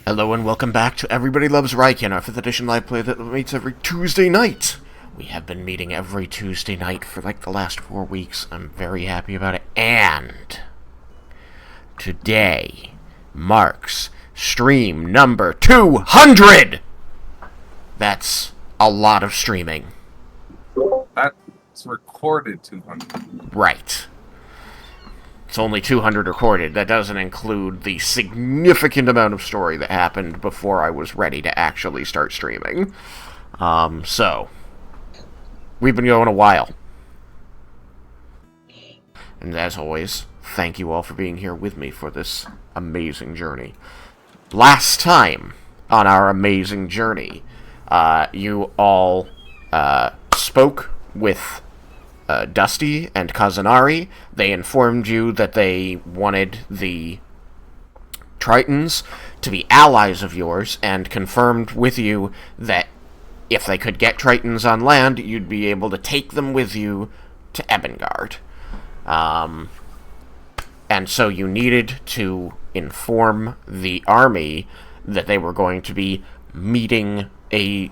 Hello and welcome back to Everybody Loves Raiken, our 5th edition live play that meets every Tuesday night. We have been meeting every Tuesday night for like the last 4 weeks. I'm very happy about it. And today marks stream number 200! That's a lot of streaming. That's recorded 200. Right. It's only 200 recorded. That doesn't include the significant amount of story that happened before I was ready to actually start streaming. So, we've been going a while. And as always, thank you all for being here with me for this amazing journey. Last time on our amazing journey, you all spoke with Dusty and Kazanari. They informed you that they wanted the Tritons to be allies of yours, and confirmed with you that if they could get Tritons on land, you'd be able to take them with you to Ebengard. And so you needed to inform the army that they were going to be meeting a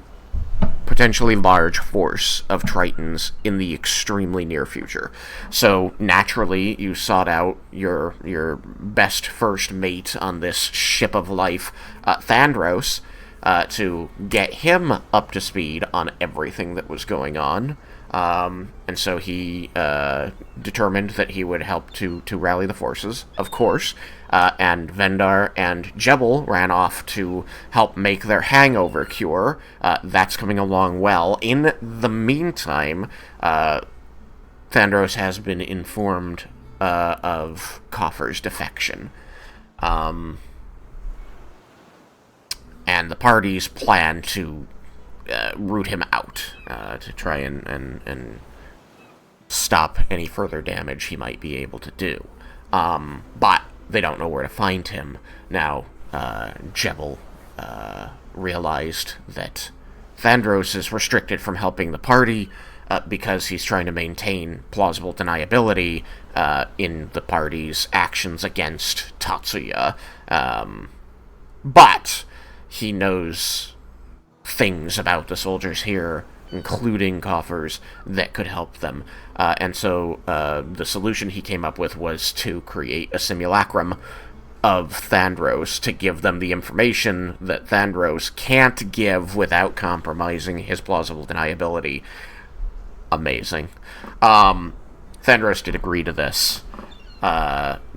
potentially large force of Tritons in the extremely near future. So, naturally, you sought out your best first mate on this ship of life, Thandros, to get him up to speed on everything that was going on. And so he determined that he would help to rally the forces, of course. And Vendar and Jebel ran off to help make their hangover cure. That's coming along well. In the meantime, Thandros has been informed of Coffer's defection. And the parties plan to root him out to try and stop any further damage he might be able to do. But they don't know where to find him. Now, Jebel realized that Thandros is restricted from helping the party because he's trying to maintain plausible deniability in the party's actions against Tatsuya. But he knows things about the soldiers here, including Coffers, that could help them. And so the solution he came up with was to create a simulacrum of Thandros to give them the information that Thandros can't give without compromising his plausible deniability. Amazing. Thandros did agree to this.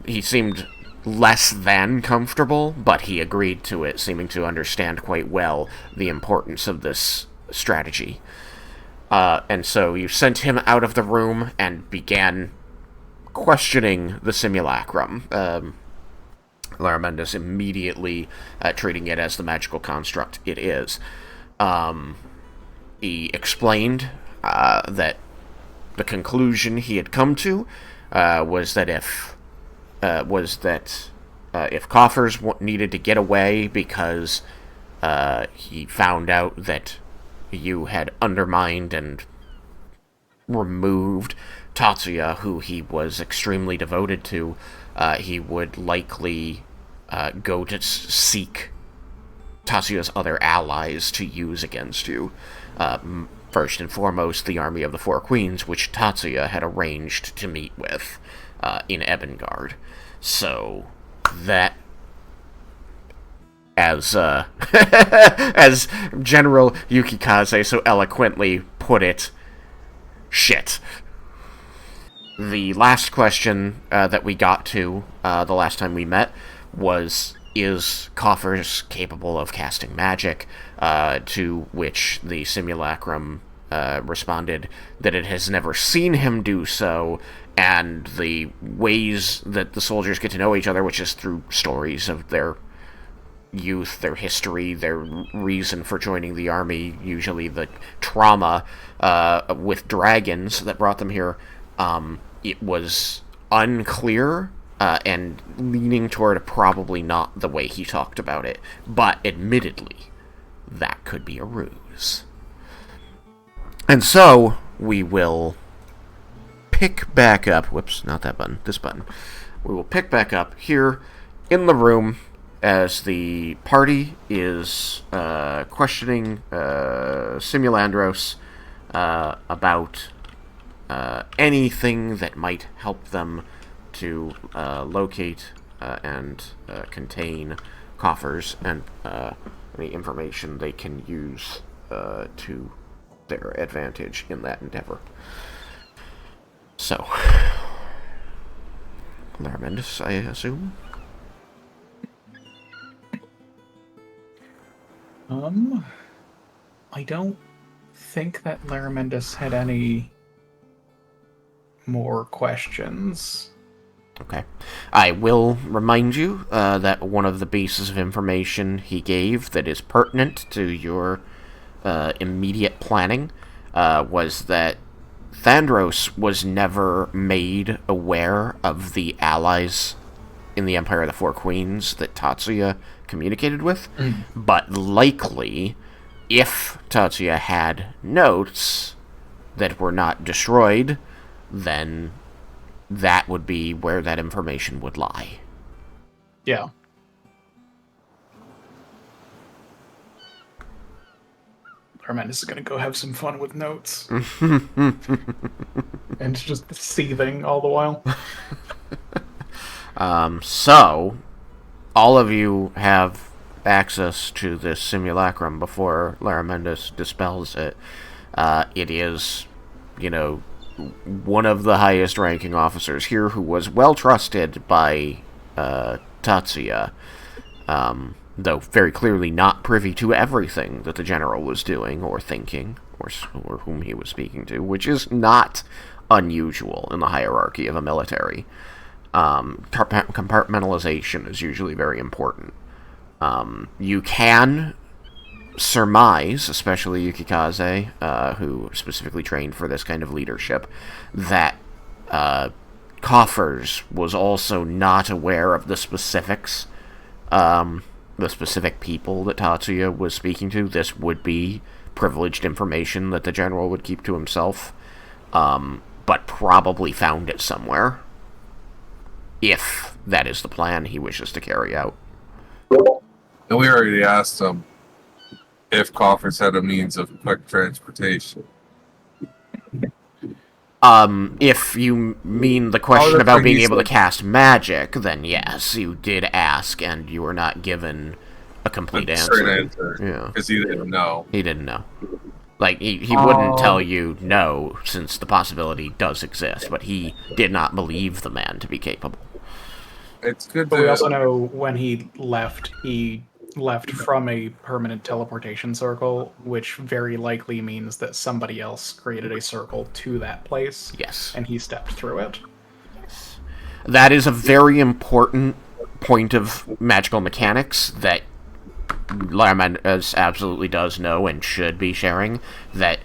He seemed less than comfortable, but he agreed to it, seeming to understand quite well the importance of this strategy. And so you sent him out of the room and began questioning the simulacrum. Laramenda's immediately treating it as the magical construct it is. He explained that the conclusion he had come to was that if Coffers needed to get away because he found out that you had undermined and removed Tatsuya, who he was extremely devoted to, he would likely go to seek Tatsuya's other allies to use against you. First and foremost, the Army of the Four Queens, which Tatsuya had arranged to meet with in Ebengard. So, that, as as General Yukikaze so eloquently put it, shit. The last question that we got to the last time we met was, is Coffers capable of casting magic? To which the simulacrum responded that it has never seen him do so, and the ways that the soldiers get to know each other, which is through stories of their youth, their history, their reason for joining the army, usually the trauma with dragons that brought them here, it was unclear and leaning toward probably not the way he talked about it. But admittedly, that could be a ruse. And so, we will pick back up... Whoops, not that button. This button. We will pick back up here in the room as the party is questioning Simulandros about anything that might help them to locate and contain coffers and any information they can use to their advantage in that endeavor. So, Laramendus, I assume? I don't think that Laramendus had any more questions. Okay. I will remind you that one of the pieces of information he gave that is pertinent to your immediate planning was that Thandros was never made aware of the allies in the Empire of the Four Queens that Tatsuya communicated with, but likely, if Tatsuya had notes that were not destroyed, then that would be where that information would lie. Yeah. Armandus is going to go have some fun with notes. And just seething all the while. So, all of you have access to this simulacrum before Laramendus dispels it. It is, one of the highest ranking officers here who was well trusted by Tatsuya, though very clearly not privy to everything that the general was doing or thinking or whom he was speaking to, which is not unusual in the hierarchy of a military. Compartmentalization is usually very important. You can surmise, especially Yukikaze, who specifically trained for this kind of leadership, that Coffers was also not aware of the specifics, the specific people that Tatsuya was speaking to. This would be privileged information that the general would keep to himself, but probably found it somewhere, if that is the plan he wishes to carry out. And we already asked him if coffers had a means of quick transportation. If you mean the question about being able to cast magic, then yes, you did ask, and you were not given a complete answer. Yeah, because he didn't know. He didn't know. Like, he wouldn't tell you no, since the possibility does exist, but he did not believe the man to be capable. It's good. But we also know when he left from a permanent teleportation circle, which very likely means that somebody else created a circle to that place. Yes. And he stepped through it. Yes. That is a very important point of magical mechanics that Laramendus absolutely does know and should be sharing, that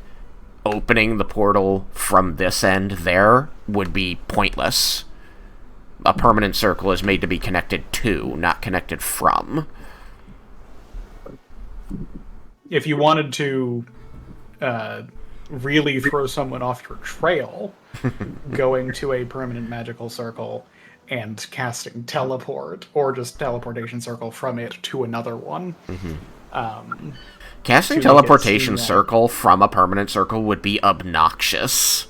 opening the portal from this end there would be pointless. A permanent circle is made to be connected to, not connected from. If you wanted to really throw someone off your trail, going to a permanent magical circle and casting teleport, or just teleportation circle from it to another one. Casting teleportation circle from a permanent circle would be obnoxious.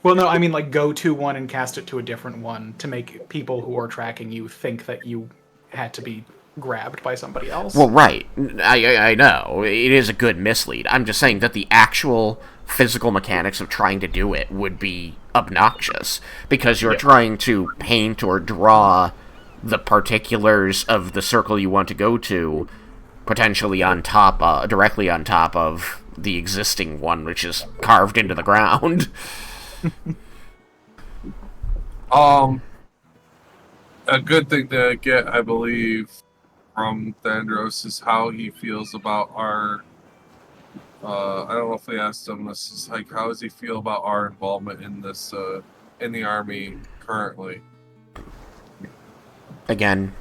Well, no, I mean, like, go to one and cast it to a different one to make people who are tracking you think that you had to be grabbed by somebody else. Well, right. I know. It is a good mislead. I'm just saying that the actual physical mechanics of trying to do it would be obnoxious, because you're trying to paint or draw the particulars of the circle you want to go to, potentially on top, directly on top of the existing one, which is carved into the ground. A good thing to get, I believe, from Thandros is how he feels about our. I don't know if we asked him this. Is like, how does he feel about our involvement in this, in the army currently? Again,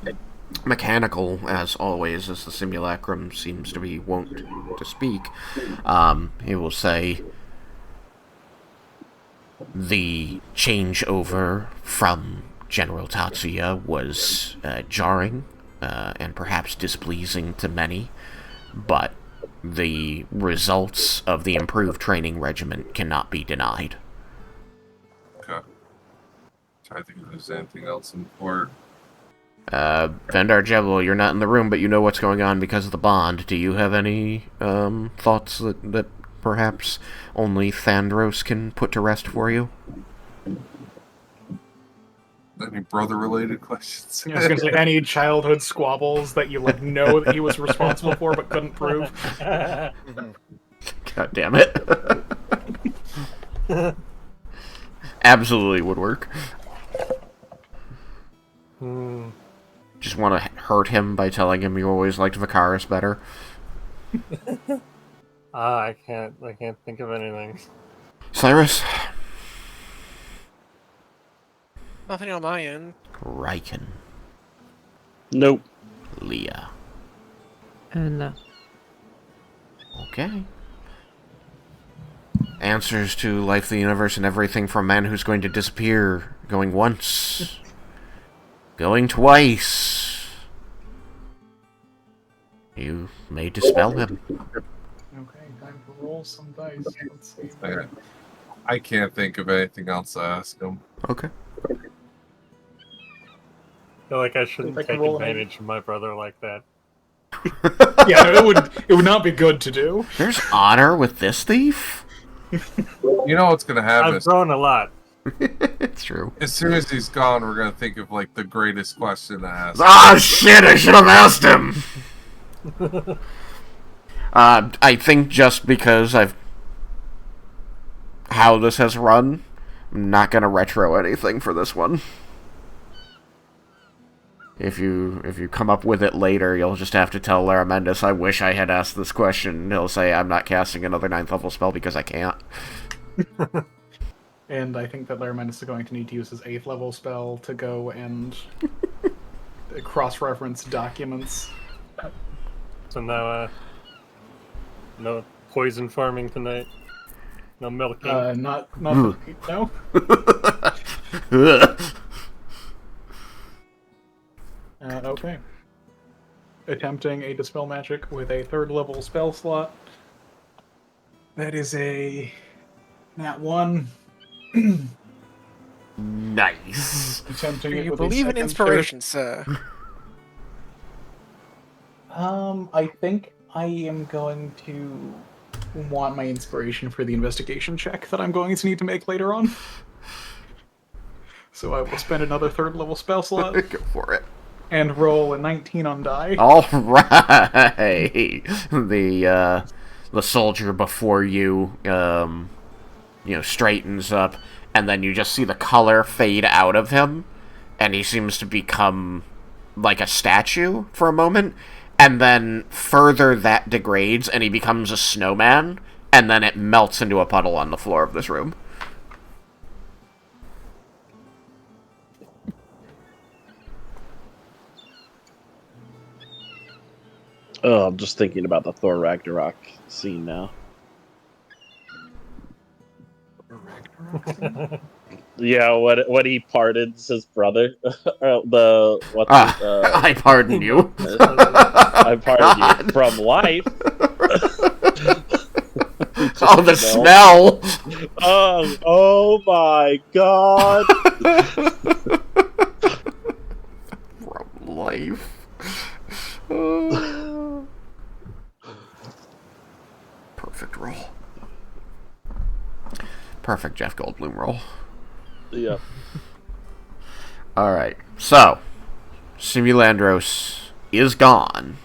mechanical as always, as the simulacrum seems to be wont to speak. He will say, the changeover from General Tatsuya was jarring and perhaps displeasing to many, but the results of the improved training regimen cannot be denied. Okay. Try to think if there's anything else important. Vendar Jebel, you're not in the room, but you know what's going on because of the bond. Do you have any thoughts that perhaps only Thandros can put to rest for you? Any brother-related questions? I was gonna say any childhood squabbles that you know that he was responsible for but couldn't prove. God damn it. Absolutely would work. Just want to hurt him by telling him you always liked Vicaris better. I can't think of anything. Cyrus? Nothing on my end. Raiken. Nope. Leah. No. Okay. Answers to life, the universe, and everything from man who's going to disappear. Going once. Going twice. You may dispel him. Okay, time to roll some dice. Let's see. I can't think of anything else to ask him. Okay. I feel like I shouldn't I can take roll advantage of my brother like that. Yeah, it would not be good to do. There's honor with this thief? You know what's gonna happen? I've grown a lot. It's true. As soon as he's gone, we're gonna think of like the greatest question to ask. Ah, shit, I should have asked him! I think just because how this has run, I'm not gonna retro anything for this one. If you come up with it later, you'll just have to tell Laramendus, I wish I had asked this question. He'll say, I'm not casting another 9th level spell because I can't. And I think that Laramendus is going to need to use his 8th level spell to go and cross-reference documents. So now, no poison farming tonight. No milking. No. Okay. Attempting a Dispel Magic with a 3rd level spell slot. That is a nat 1. Nice. Attempting Do it you with believe a in second inspiration, sir? I think I am going to want my inspiration for the investigation check that I'm going to need to make later on. So I will spend another 3rd level spell slot Go for it. and roll a 19 on die. Alright. The soldier before you, straightens up, and then you just see the color fade out of him, and he seems to become like a statue for a moment, and then further that degrades, and he becomes a snowman, and then it melts into a puddle on the floor of this room. Oh, I'm just thinking about the Thor Ragnarok scene now. Yeah, what he pardons his brother. I pardon you. I pardon you from life. Oh, the smell! Oh my god! From life. Perfect roll. Perfect Jeff Goldblum roll. Yep. Alright, so Simulandros is gone.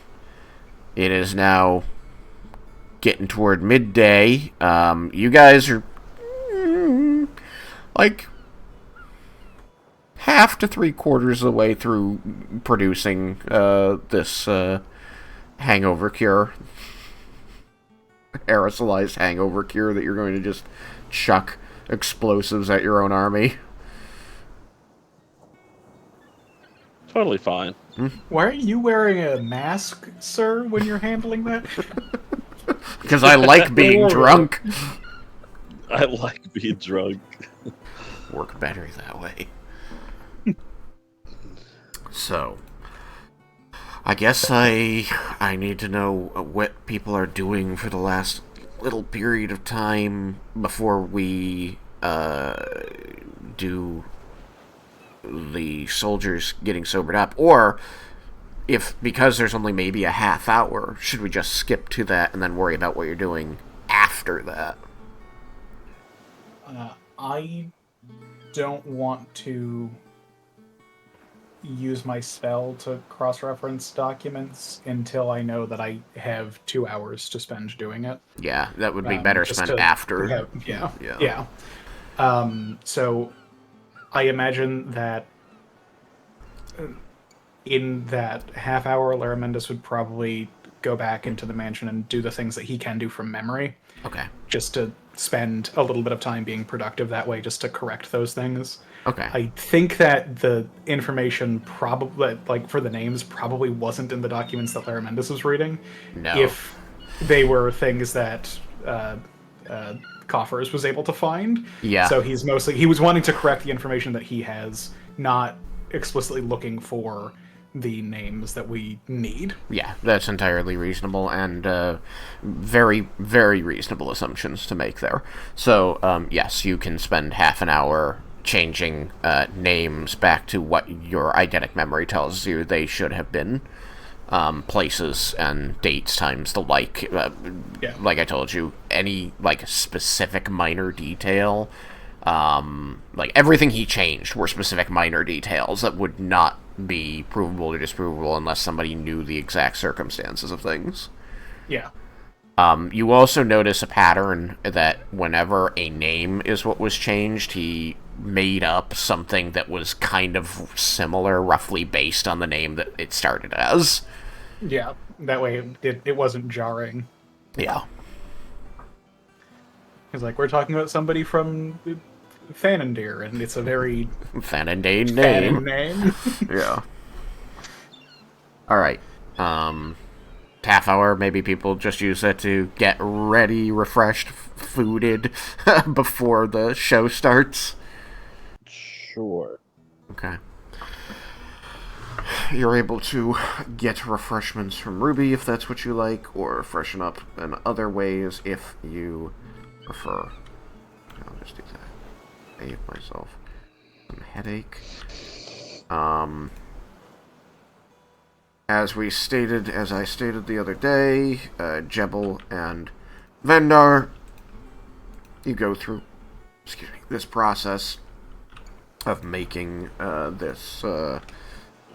It is now getting toward midday. You guys are like half to 3/4 of the way through producing this hangover cure. Aerosolized hangover cure that you're going to just chuck explosives at your own army. Totally fine. Why are you wearing a mask, sir, when you're handling that? Because I like being drunk. I like being drunk. Work better that way. So, I guess I need to know what people are doing for the last little period of time before we do the soldiers getting sobered up, or if, because there's only maybe a half hour, should we just skip to that and then worry about what you're doing after that? I don't want to use my spell to cross-reference documents until I know that I have 2 hours to spend doing it. Yeah, that would be better spent after. Yeah. So I imagine that in that half hour, Laramendus would probably go back into the mansion and do the things that he can do from memory. Okay. Just to spend a little bit of time being productive that way, just to correct those things. Okay. I think that the information probably, like for the names, probably wasn't in the documents that Laramendus was reading. No. If they were things that Coffers was able to find. Yeah. So he was wanting to correct the information that he has, not explicitly looking for the names that we need. Yeah, that's entirely reasonable, and very, very reasonable assumptions to make there. So, yes, you can spend half an hour changing names back to what your eidetic memory tells you they should have been. Places and dates, times, the like. Like I told you, any, like, specific minor detail, like, everything he changed were specific minor details that would not be provable or disprovable unless somebody knew the exact circumstances of things. Yeah. You also notice a pattern that whenever a name is what was changed, he made up something that was kind of similar, roughly based on the name that it started as. Yeah, that way it wasn't jarring. Yeah. It's like, we're talking about somebody from Thanandir, and it's a very Thanandane Thanon name. name. Yeah. Alright. Half hour, maybe people just use that to get ready, refreshed, fooded before the show starts. Sure. Okay. You're able to get refreshments from Ruby if that's what you like, or freshen up in other ways if you prefer. I'll just do that. Save myself some headache. As I stated the other day, Jebel and Vendar, you go through, this process of making this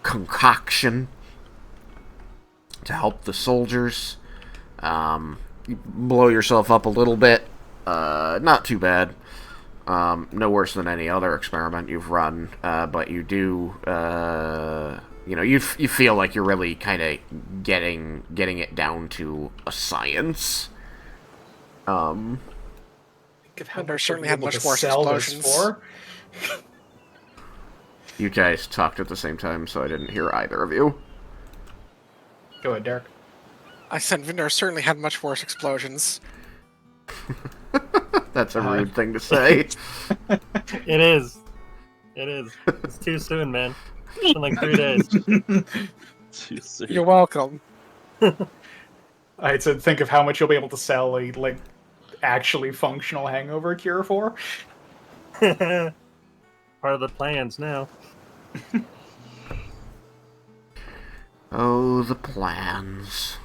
concoction to help the soldiers. You blow yourself up a little bit, not too bad. No worse than any other experiment you've run, but you do, you feel like you're really kind of getting it down to a science. Vendor certainly had much worse explosions. You guys talked at the same time, so I didn't hear either of you. Go ahead, Derek. I said Vendor certainly had much worse explosions. That's a rude thing to say. It is. It's too soon, man. It's been like 3 days. Too soon. You're welcome. I said, think of how much you'll be able to sell a, like, actually functional hangover cure for. Part of the plans now. Oh, the plans.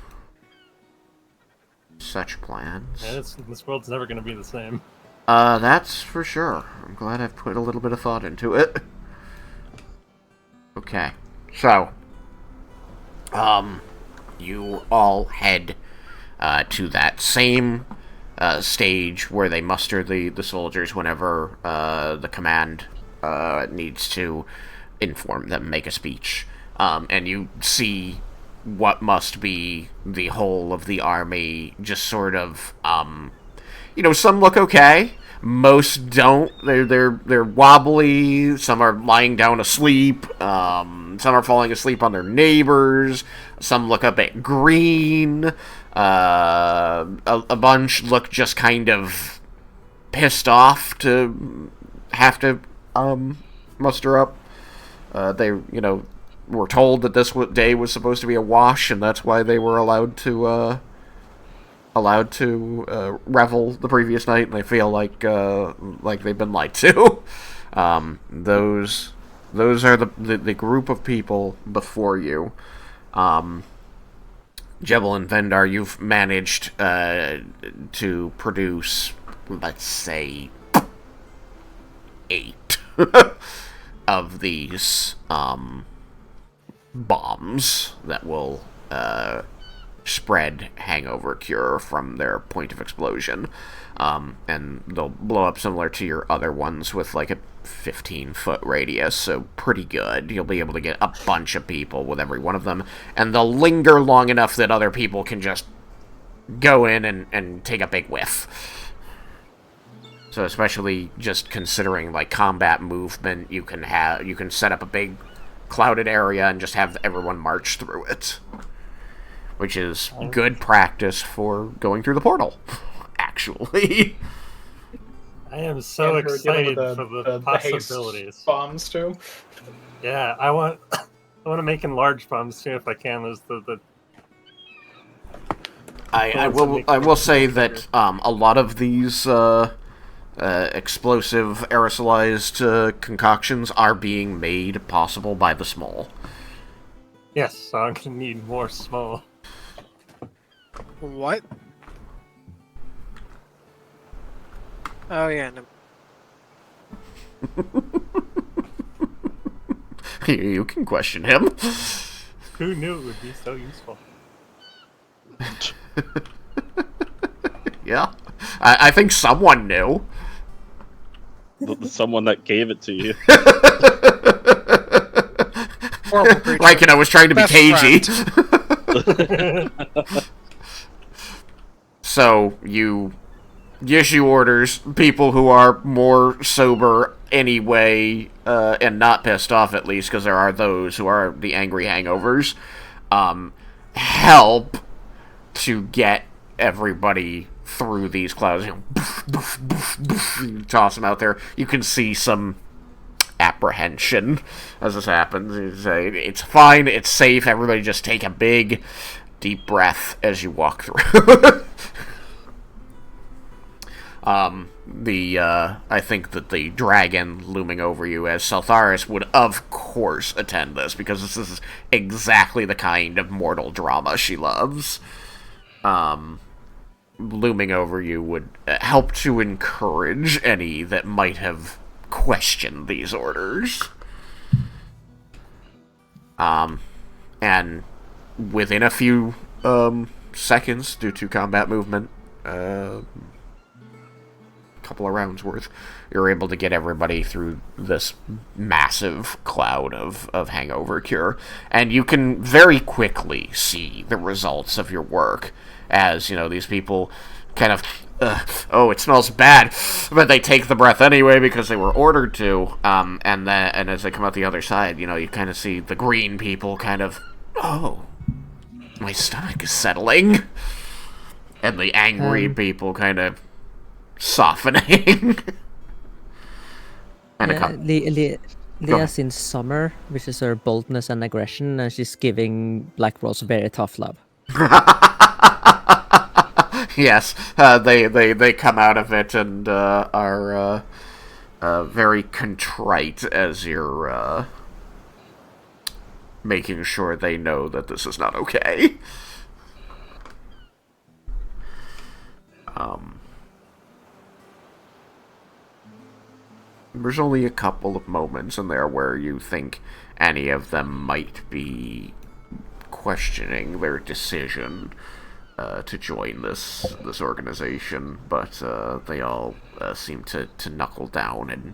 Such plans. Yeah, this world's never going to be the same. That's for sure. I'm glad I've put a little bit of thought into it. Okay. So, you all head to that same stage where they muster the soldiers whenever the command needs to inform them, make a speech. And you see what must be the whole of the army just sort of, some look okay, most don't. They're wobbly, some are lying down asleep, some are falling asleep on their neighbors, some look a bit green, a bunch look just kind of pissed off to have to muster up. They, were told that this day was supposed to be a wash, and that's why they were allowed to revel the previous night, and they feel like they've been lied to. Those are the group of people before you. Jebel and Vendar, you've managed to produce, let's say, 8 of these bombs that will spread hangover cure from their point of explosion. And they'll blow up similar to your other ones with like a 15-foot radius, so pretty good. You'll be able to get a bunch of people with every one of them, and they'll linger long enough that other people can just go in and take a big whiff. So especially just considering like combat movement, you can set up a big clouded area and just have everyone march through it, which is good practice for going through the portal, actually. I am so And we're dealing excited with for the haste possibilities. bombs too. Yeah, I want to make enlarged bombs too if I can. There's the I will say that a lot of these explosive aerosolized concoctions are being made possible by the small. yes, so I'm gonna need more small. What? Oh yeah. No. You can question him. Who knew it would be so useful? Yeah, I think someone knew. Someone that gave it to you. Horrible creature. Raiken, I was trying to be Best cagey. friend. So, you issue orders, people who are more sober anyway, and not pissed off at least, because there are those who are the angry hangovers, help to get everybody through these clouds. You toss them out there. You can see some apprehension as this happens. You say, it's fine, it's safe, everybody just take a big, deep breath as you walk through. I think that the dragon looming over you as Saltharis would, of course, attend this, because this is exactly the kind of mortal drama she loves. Looming over you would help to encourage any that might have questioned these orders. And within a few, seconds, due to combat movement, couple of rounds worth, you're able to get everybody through this massive cloud of hangover cure, and you can very quickly see the results of your work, as, you know, these people kind of, oh, it smells bad, but they take the breath anyway because they were ordered to, and as they come out the other side, you know, you kind of see the green people kind of, oh, my stomach is settling, and the angry people kind of softening. And Leah's in summer, which is her boldness and aggression, and she's giving Black Rose very tough love. Yes, they come out of it and are very contrite as you're making sure they know that this is not okay. There's only a couple of moments in there where you think any of them might be questioning their decision to join this organization, but they all seem to knuckle down and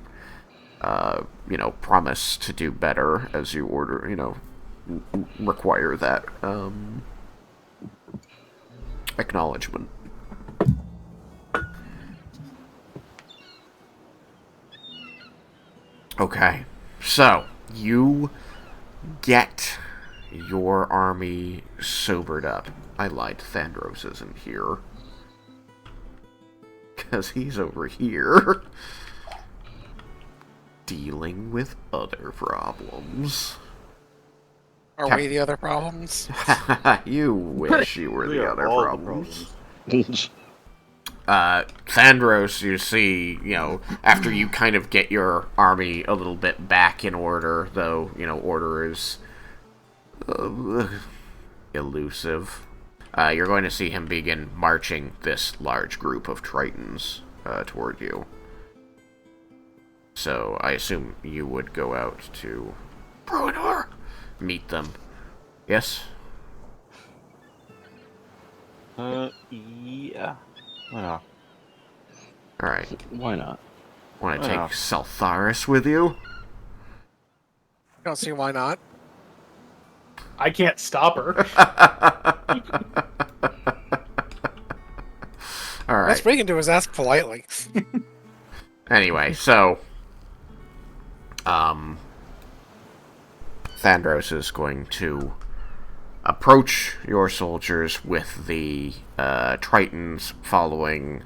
promise to do better as you require that acknowledgement. Okay, so you get your army sobered up. I lied, Thandros isn't here, because he's over here dealing with other problems. Are we the other problems? You wish you were We the are other all the problems. problems. Thandros, you see, after you kind of get your army a little bit back in order, though, order is elusive, you're going to see him begin marching this large group of Tritons toward you. So I assume you would go out to Bruenor, meet them. Yes? Yeah. Why not? Alright. Why not? Want to Why take not? Saltharis with you? Don't see why not. I can't stop her. Alright. Best we can do is ask politely. Anyway, so Thandros is going to approach your soldiers with the Tritons following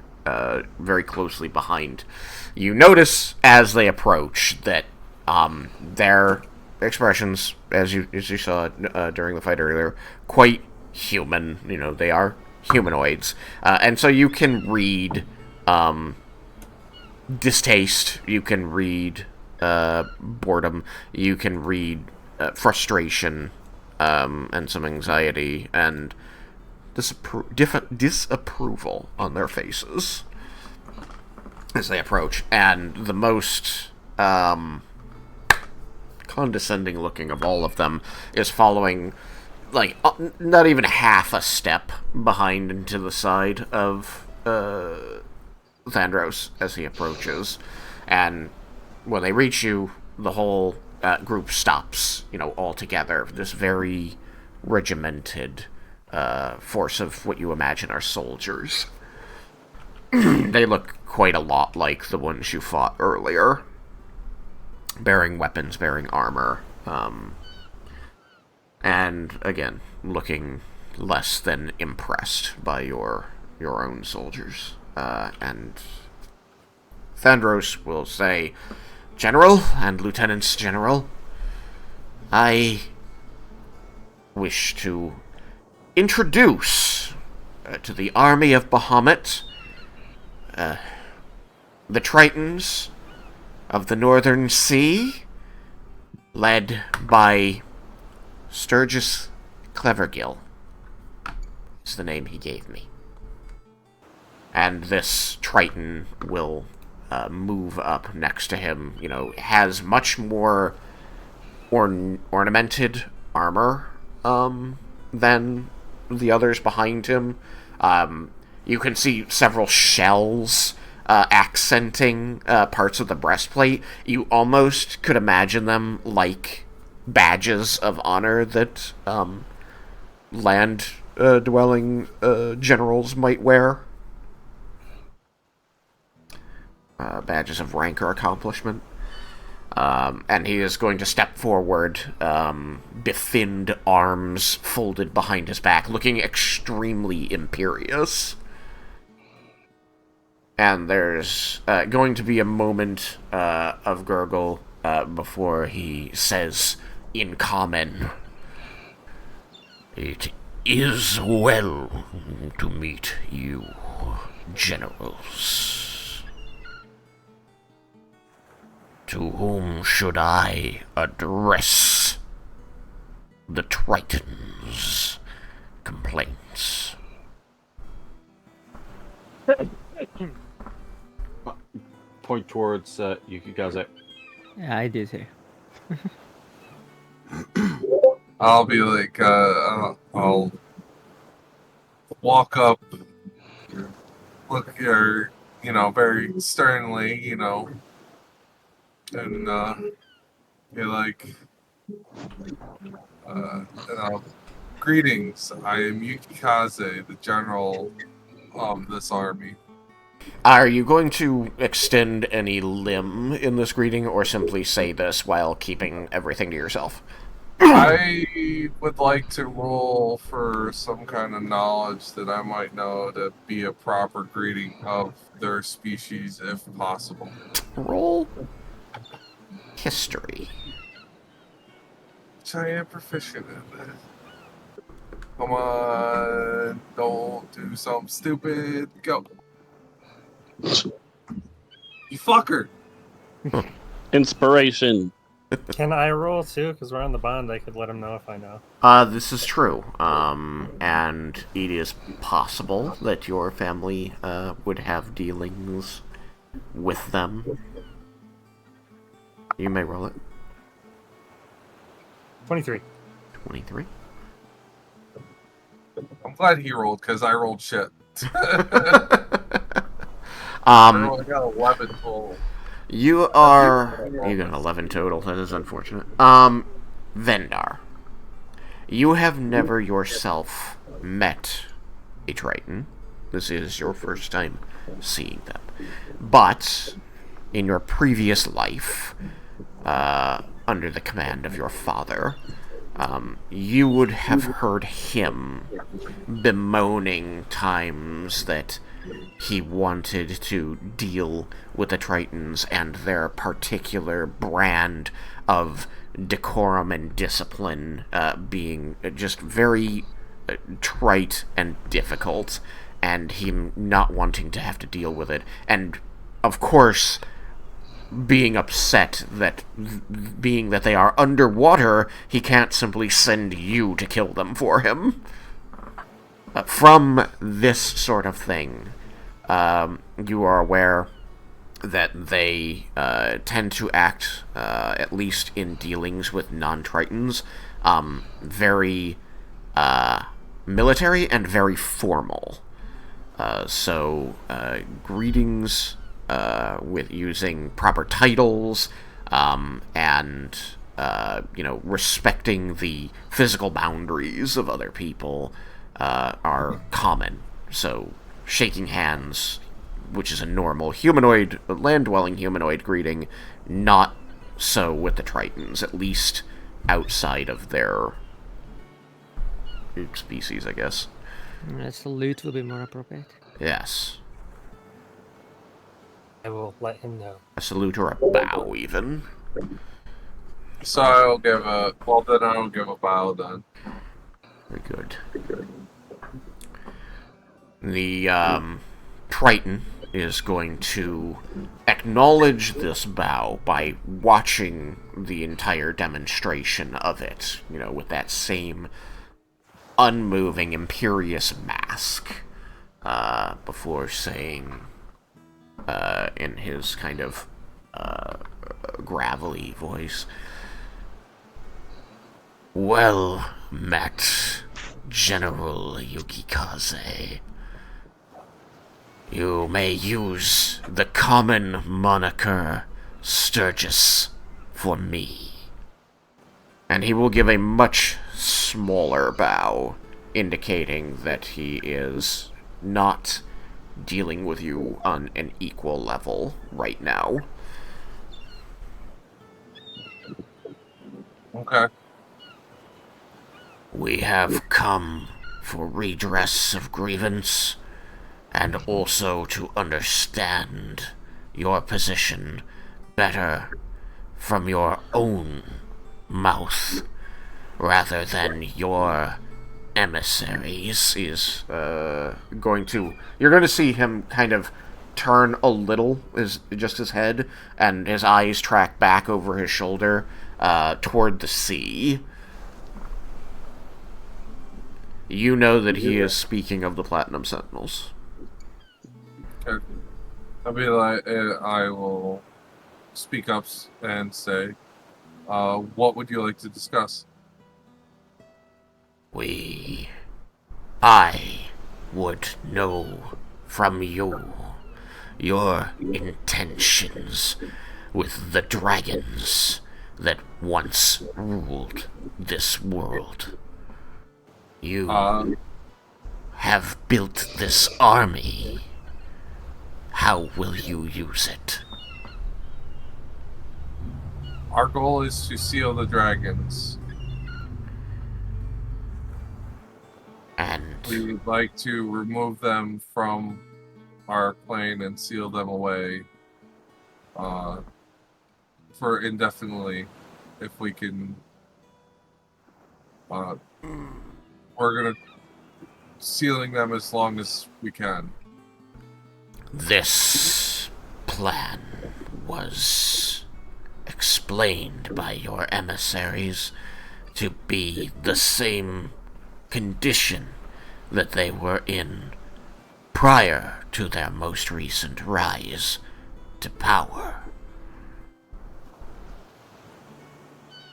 very closely behind. You notice as they approach that their expressions, as you saw during the fight earlier, quite human. They are humanoids, and so you can read distaste, you can read boredom, you can read frustration, and some anxiety and disapproval on their faces as they approach. And the most condescending looking of all of them is following, like, not even half a step behind and to the side of Thandros as he approaches. And when they reach you, the whole group stops, all together. This very regimented force of what you imagine are soldiers. They look quite a lot like the ones you fought earlier. Bearing weapons, bearing armor. And, again, looking less than impressed by your own soldiers. And Thandros will say, "General and Lieutenants General, I wish to introduce to the army of Bahamut the Tritons of the Northern Sea, led by Sturgis Clevergill," is the name he gave me. And this Triton will move up next to him. Has much more ornamented armor than the others behind him. You can see several shells accenting parts of the breastplate. You almost could imagine them like badges of honor that land-dwelling generals might wear. Badges of rank or accomplishment. And he is going to step forward, befinned arms folded behind his back, looking extremely imperious. And there's going to be a moment of gurgle before he says, in common, "It is well to meet you, generals. To whom should I address the Tritons' complaints?" Point towards Yukikaze. Yeah, I do too. I'll be like, I'll walk up, look here, very sternly, and be like, "Greetings, I am Yukikaze, the general of this army." Are you going to extend any limb in this greeting, or simply say this while keeping everything to yourself? I would like to roll for some kind of knowledge that I might know to be a proper greeting of their species, if possible. Roll history. which I am proficient in. Come on, don't do something stupid. Go. You fucker. Inspiration. Can I roll too? Because we're on the bond. I could let him know if I know. This is true. And it is possible that your family, would have dealings with them. You may roll it. 23. 23. I'm glad he rolled, because I rolled shit. I got 11 total. You got an 11 total. That is unfortunate. Vendar. You have never yourself met a Triton. This is your first time seeing them. But, in your previous life, under the command of your father, you would have heard him bemoaning times that he wanted to deal with the Tritons and their particular brand of decorum and discipline being just very trite and difficult, and him not wanting to have to deal with it. And, of course, being upset that, being that they are underwater, he can't simply send you to kill them for him. From this sort of thing, you are aware that they tend to act, at least in dealings with non-Tritons, very military and very formal. So, greetings with using proper titles, and, respecting the physical boundaries of other people, are common. So, shaking hands, which is a normal humanoid, land-dwelling humanoid greeting, not so with the Tritons, at least outside of their species, I guess. A salute will be more appropriate. Yes. I will let him know. A salute or a bow, even. So I'll give a... Well, then I'll give a bow, then. Very good. The, Triton is going to acknowledge this bow by watching the entire demonstration of it, with that same unmoving, imperious mask, before saying, in his kind of, gravelly voice, "Well met, General Yukikaze. You may use the common moniker Sturgis for me." And he will give a much smaller bow, indicating that he is not dealing with you on an equal level right now. Okay. We have come for redress of grievance, and also to understand your position better from your own mouth, rather than your emissaries. Is going to... You're going to see him kind of turn a little, just his head, and his eyes track back over his shoulder, toward the sea. You know that he is speaking of the Platinum Sentinels. Okay. I'll be like, I will speak up and say, what would you like to discuss? I would know from you your intentions with the dragons that once ruled this world. You have built this army. How will you use it? Our goal is to seal the dragons. And We would like to remove them from our plane and seal them away for indefinitely, if we can we're gonna sealing them as long as we can. This plan was explained by your emissaries to be the same condition that they were in prior to their most recent rise to power.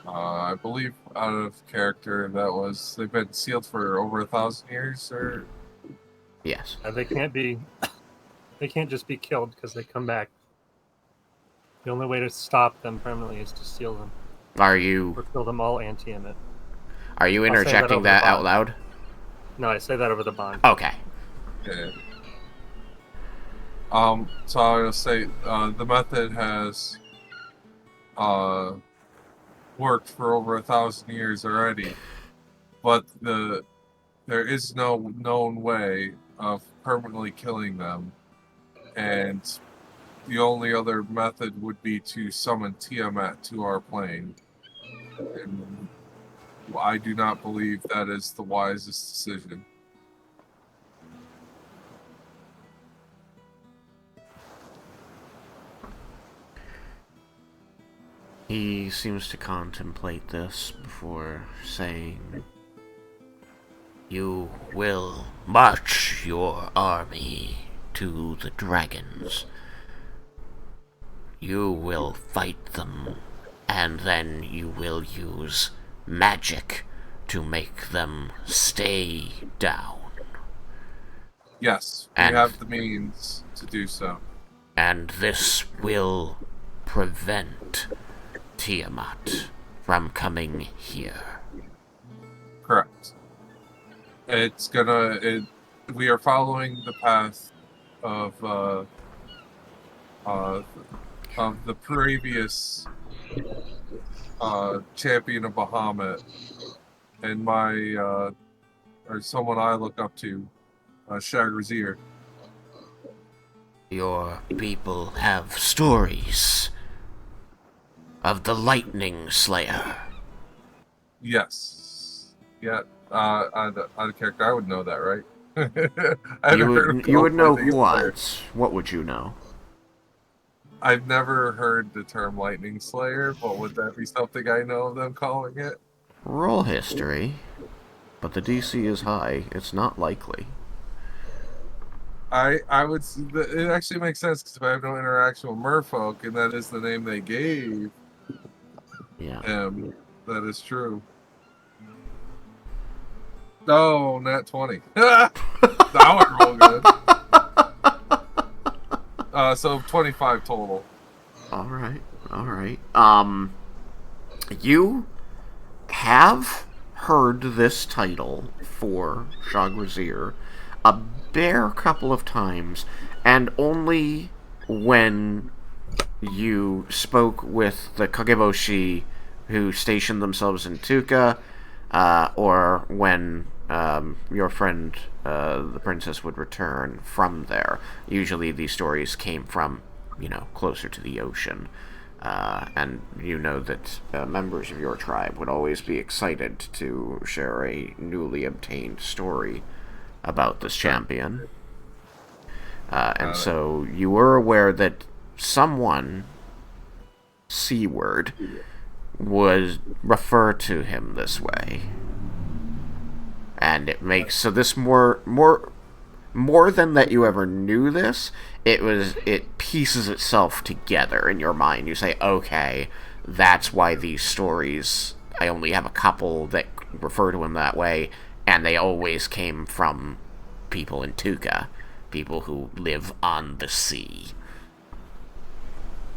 I believe, out of character, they've been sealed for over 1,000 years, or... Yes. They can't just be killed because they come back. The only way to stop them permanently is to seal them. Are you Or kill them all anti-emit. interjecting that out loud? No, I say that over the bond. Okay. Okay. So I will say, the method has, worked for over 1,000 years already, but there is no known way of permanently killing them, and the only other method would be to summon Tiamat to our plane. And I do not believe that is the wisest decision. He seems to contemplate this before saying, "You will march your army to the dragons. You will fight them, and then you will use magic to make them stay down. Yes, we have the means to do so. And this will prevent Tiamat from coming here." Correct. We are following the path of the previous champion of Bahamut, and or someone I look up to, Shagrazir. Your people have stories of the Lightning Slayer. Yes. Yeah. Out of character, I would know that, right? You would know what? What would you know? I've never heard the term Lightning Slayer, but would that be something I know of them calling it? Roll history, but the DC is high. It's not likely. I would. It actually makes sense because if I have no interaction with Merfolk, and that is the name they gave him, that is true. No, nat 20. That would roll good. So 25 total. All right. You have heard this title for Shagrazir a bare couple of times, and only when you spoke with the Kageboshi who stationed themselves in Tuka, or when your friend, the princess, would return from there. Usually these stories came from, closer to the ocean. And you know that members of your tribe would always be excited to share a newly obtained story about this champion. And so you were aware that someone, Seaward, would refer to him this way. And it makes so this more than that you ever knew this, it pieces itself together in your mind. You say, okay, that's why these stories, I only have a couple that refer to him that way, and they always came from people in Tuka, people who live on the sea.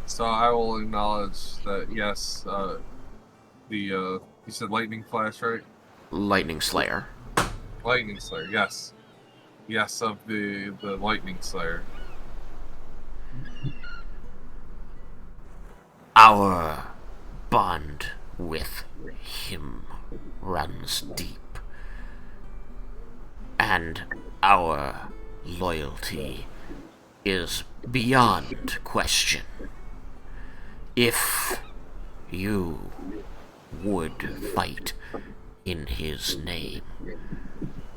So I will acknowledge that, yes, you said Lightning Flash, right? Lightning Slayer. Lightning Slayer, yes. Yes, of the Lightning Slayer. Our bond with him runs deep, and our loyalty is beyond question. If you would fight in his name,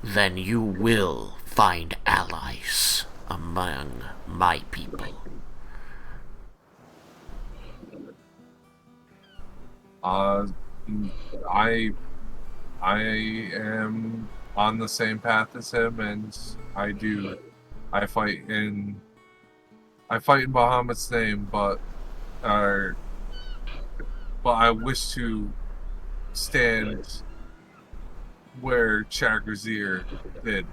then you will find allies among my people. I am on the same path as him, and I fight in Bahamut's name, but I wish to stand where Chagrazir did,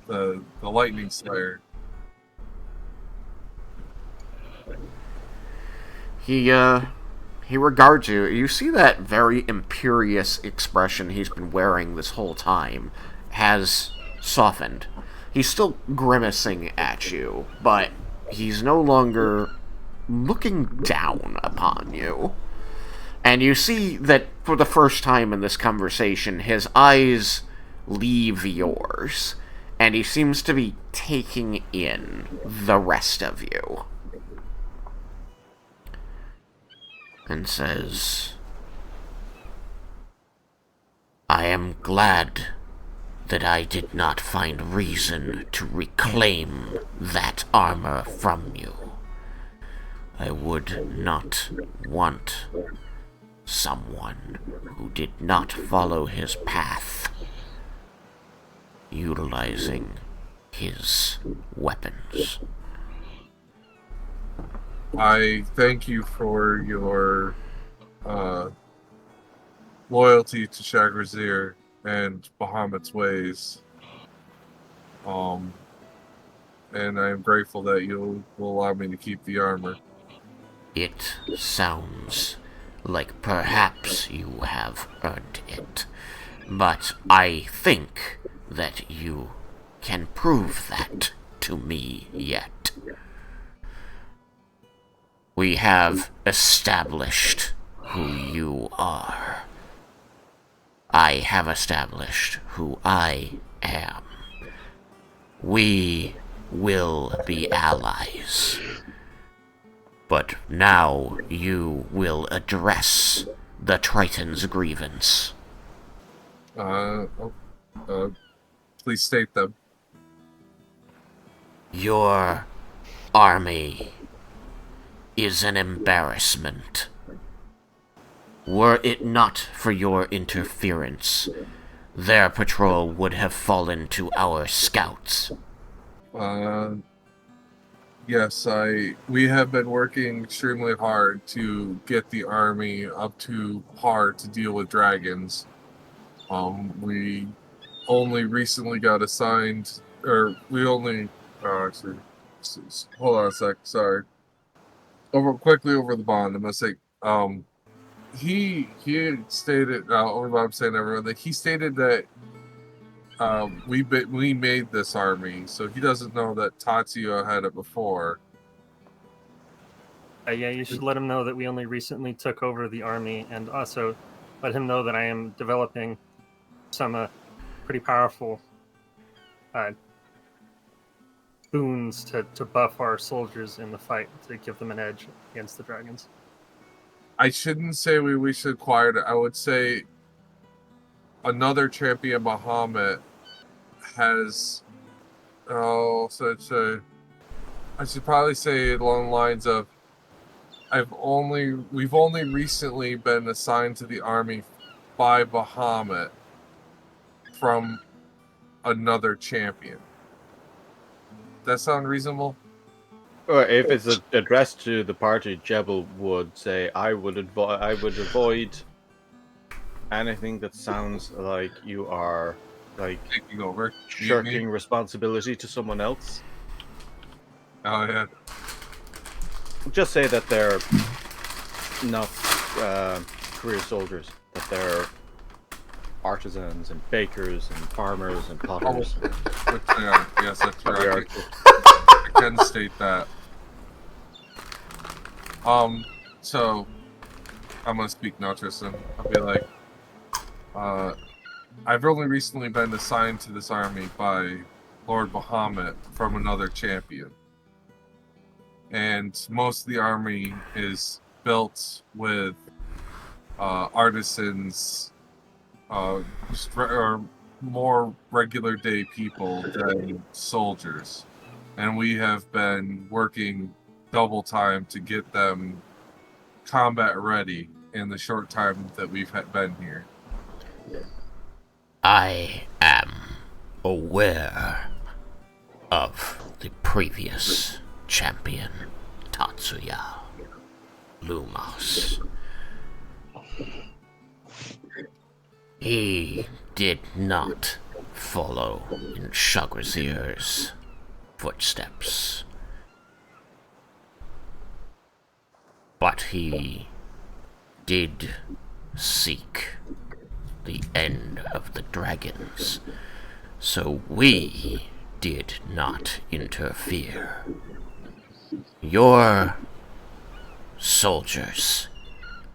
the Lightning Slayer. He regards you. You see that very imperious expression he's been wearing this whole time has softened. He's still grimacing at you, but he's no longer looking down upon you. And you see that for the first time in this conversation, his eyes leave yours, and he seems to be taking in the rest of you. And says, I am glad that I did not find reason to reclaim that armor from you. I would not want someone who did not follow his path, utilizing his weapons. I thank you for your loyalty to Chagrazir and Bahamut's ways. And I am grateful that you will allow me to keep the armor. It sounds like perhaps you have earned it, but I think that you can prove that to me yet. We have established who you are. I have established who I am. We will be allies. But now you will address the Tritons' grievance. Please state them. Your army is an embarrassment. Were it not for your interference, their patrol would have fallen to our scouts. Yes, we have been working extremely hard to get the army up to par to deal with dragons. We only recently got assigned, or we only, actually, hold on a sec, sorry. Quickly over the bond, I'm gonna say, he had stated, over what I'm saying everyone, that he stated that we made this army, so he doesn't know that Tatsuya had it before. Yeah, you should let him know that we only recently took over the army, and also let him know that I am developing some pretty powerful boons to buff our soldiers in the fight, to give them an edge against the dragons. I shouldn't say we should acquire it. I would say another champion, Bahamut, has... I should probably say along the lines of, we've only recently been assigned to the army by Bahamut from another champion. Does that sound reasonable? Or if it's addressed to the party, Jebel would say, I would avoid anything that sounds like you are Taking over, shirking responsibility to someone else. Oh yeah. Just say that they're not career soldiers, that they're artisans and bakers and farmers and potters. Which they are. Yes, that's right. I can state that. So I'm gonna speak now, Tristan. I'll be like, I've only recently been assigned to this army by Lord Bahamut from another champion. And most of the army is built with artisans or more regular day people than soldiers, and we have been working double time to get them combat ready in the short time that we've been here. I am aware of the previous champion, Tatsuya Lumos. He did not follow in Shagrazir's footsteps, but he did seek the end of the dragons, so we did not interfere. Your soldiers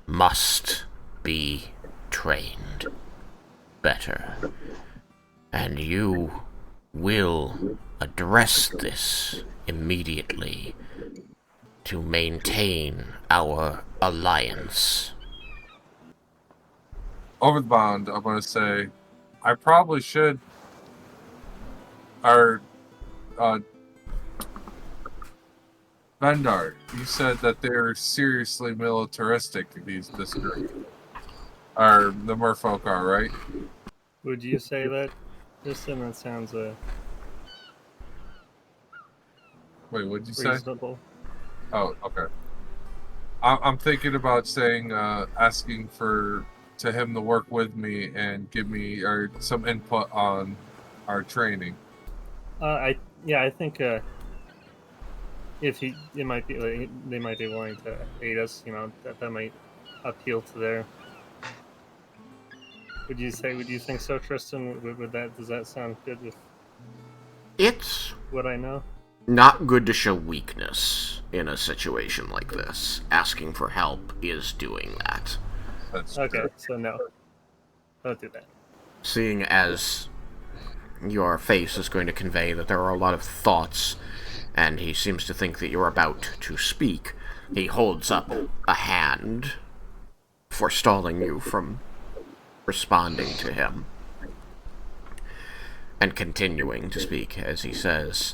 must be trained better, and you will address this immediately to maintain our alliance. Over the bond, I'm going to say, I probably should. Our Vendar, you said that they're seriously militaristic. This group, or the merfolk are, right? Would you say that? Justin, that sounds Wait, what'd you say? reasonable. Oh, okay. I'm thinking about saying, asking to him to work with me and give me some input on our training. I think if they might be willing to aid us. That might appeal to their. Would you think so, Tristan? Does that sound good with It's what I know? not good to show weakness in a situation like this. Asking for help is doing that. That's Okay, true. so no. Don't do that. Seeing as your face is going to convey that there are a lot of thoughts, and he seems to think that you're about to speak, he holds up a hand, forestalling you from responding to him, and continuing to speak as he says,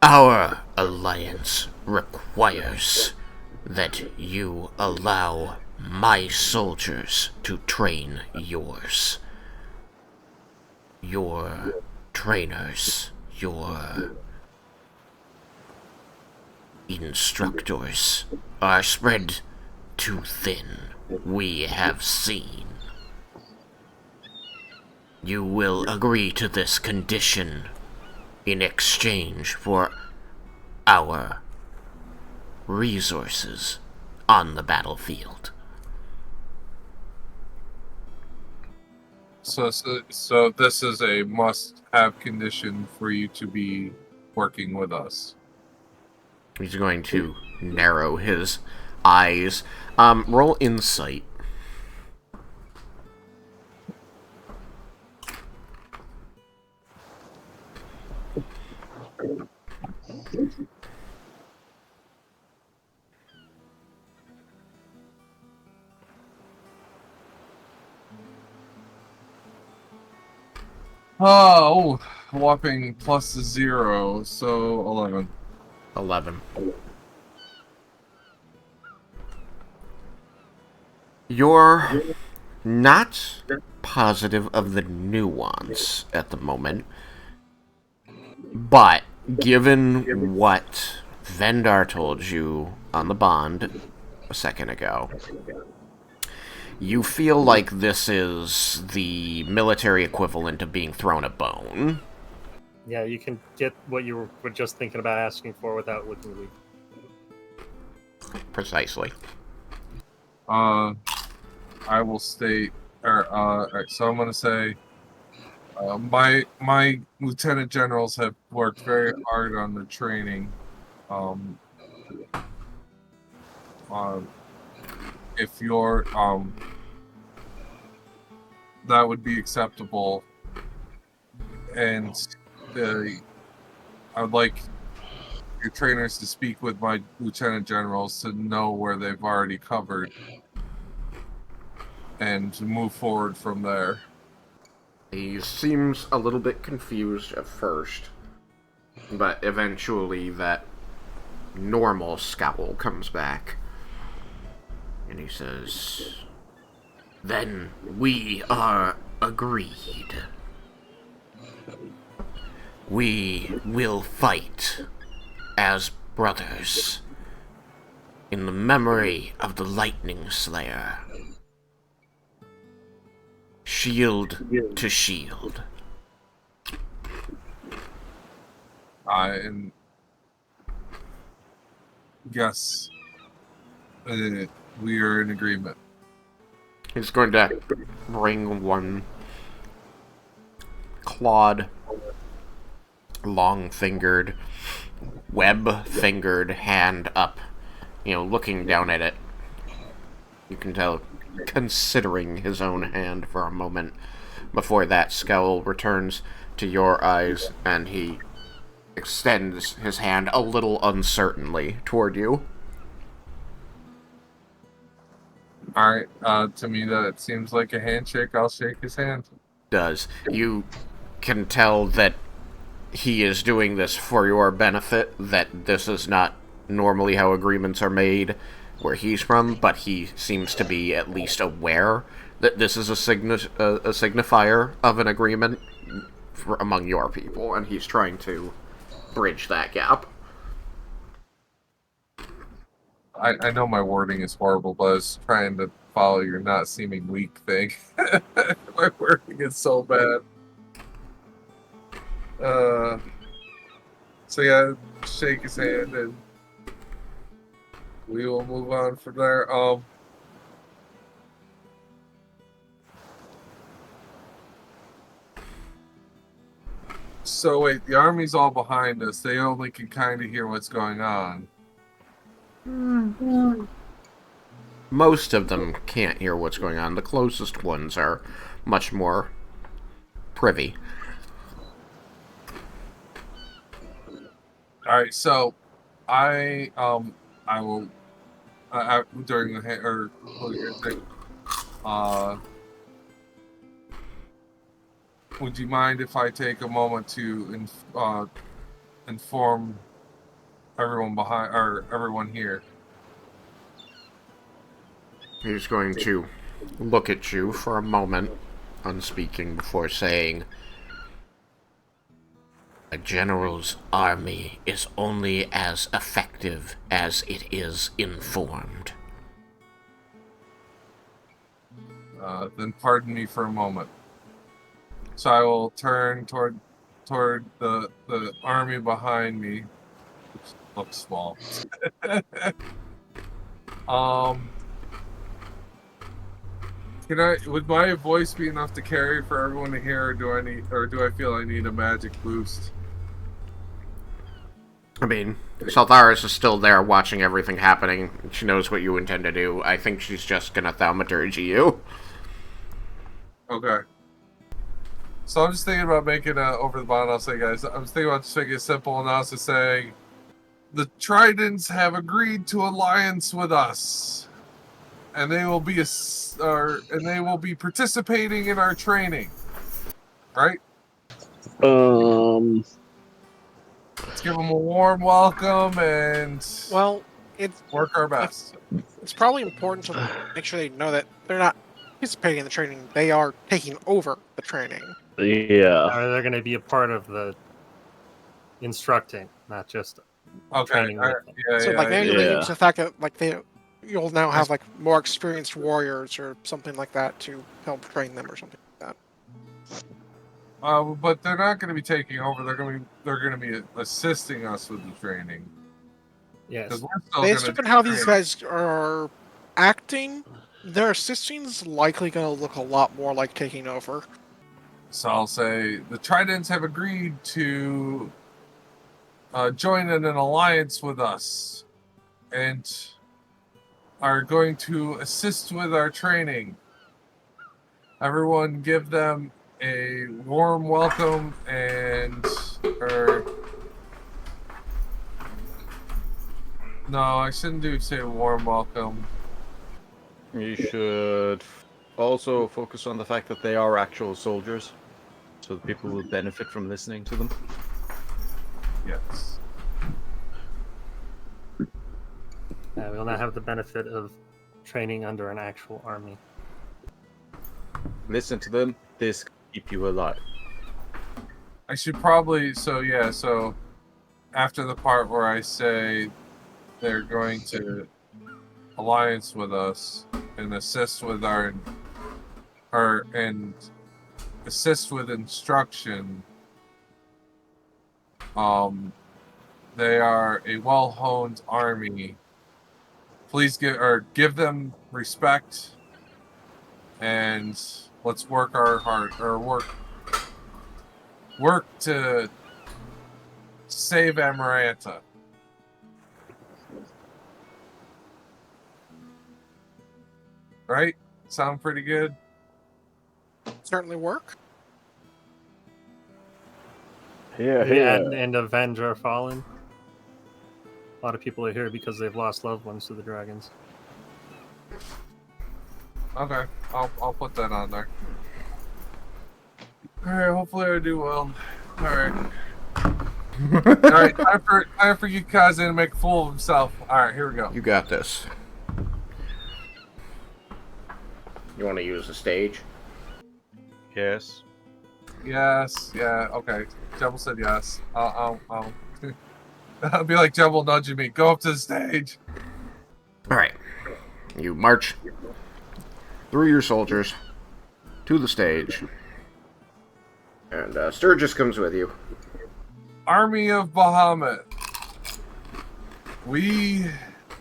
"Our alliance requires that you allow my soldiers to train yours. Your trainers, your instructors are spread too thin, we have seen. You will agree to this condition in exchange for our resources on the battlefield." So this is a must-have condition for you to be working with us. He's going to narrow his eyes. Roll insight. Oh, whopping +0, so 11. 11. You're not positive of the nuance at the moment, but given what Vendar told you on the bond a second ago, you feel like this is the military equivalent of being thrown a bone. Yeah, you can get what you were just thinking about asking for without looking weak. Precisely. I will state, alright, so I'm gonna say, my lieutenant generals have worked very hard on the training. If you're, that would be acceptable, and I'd like your trainers to speak with my lieutenant generals to know where they've already covered, and move forward from there. He seems a little bit confused at first, but eventually that normal scowl comes back. And he says, "Then we are agreed. We will fight as brothers in the memory of the Lightning Slayer. Shield to shield." And yes, we are in agreement. He's going to bring one clawed, long-fingered, web-fingered hand up, looking down at it. You can tell, considering his own hand for a moment before that scowl returns to your eyes, and he extends his hand a little uncertainly toward you. Alright, to me that seems like a handshake. I'll shake his hand. Does. You can tell that he is doing this for your benefit, that this is not normally how agreements are made where he's from, but he seems to be at least aware that this is a signifier of an agreement among your people, and he's trying to bridge that gap. I know my wording is horrible, but I was trying to follow your not seeming weak thing. My wording is so bad. So yeah, shake his hand and we will move on from there. So wait, the army's all behind us. They only can kind of hear what's going on. Most of them can't hear what's going on. The closest ones are much more privy. Alright, so I will during the or what you're saying, would you mind if I take a moment to inform everyone behind or everyone here? He's going to look at you for a moment, unspeaking, before saying, "A general's army is only as effective as it is informed." Then pardon me for a moment. So I will turn toward the army behind me, which looks small. Would my voice be enough to carry for everyone to hear, or do I feel I need a magic boost? I mean, Saltharis is still there watching everything happening. She knows what you intend to do. I think she's just gonna thaumaturgy you. Okay. So I'm just thinking about making a over the bond. I'll say, guys, I'm thinking about just making it simple and also saying, the Tritons have agreed to alliance with us, and they will be participating in our training. Right? Um. Let's give them a warm welcome and work our best. It's probably important to make sure they know that they're not participating in the training; they are taking over the training. Yeah. They're going to be a part of the instructing, not just training. Maybe leads to the fact that you'll now have more experienced warriors or something like that to help train them or something like that. But they're not going to be taking over. They're going to be assisting us with the training. Yes. Based on how these guys are acting, their assisting is likely going to look a lot more like taking over. So I'll say the Tritons have agreed to join in an alliance with us and are going to assist with our training. Everyone give them a warm welcome no, I shouldn't say warm welcome. You should Also focus on the fact that they are actual soldiers, so that people will benefit from listening to them. Yes. We will not have the benefit of training under an actual army. Listen to them. This can keep you alive. I should probably, so after the part where I say they're going to alliance with us and assist with and assist with instruction, they are a well-honed army. Please give them respect, and let's work work to save Amaranta. Right? Sound pretty good? Certainly work. Yeah, And avenge our fallen. A lot of people are here because they've lost loved ones to the dragons. Okay, I'll put that on there. Alright, hopefully I do well. Alright. Alright, time for you Kaze to make a fool of himself. Alright, here we go. You got this. You want to use the stage? Yes. Yes, yeah, okay. Jebel said yes. I'll be like Jebel nudging me. Go up to the stage. Alright. You march through your soldiers to the stage. And Sturgis comes with you. Army of Bahamut. We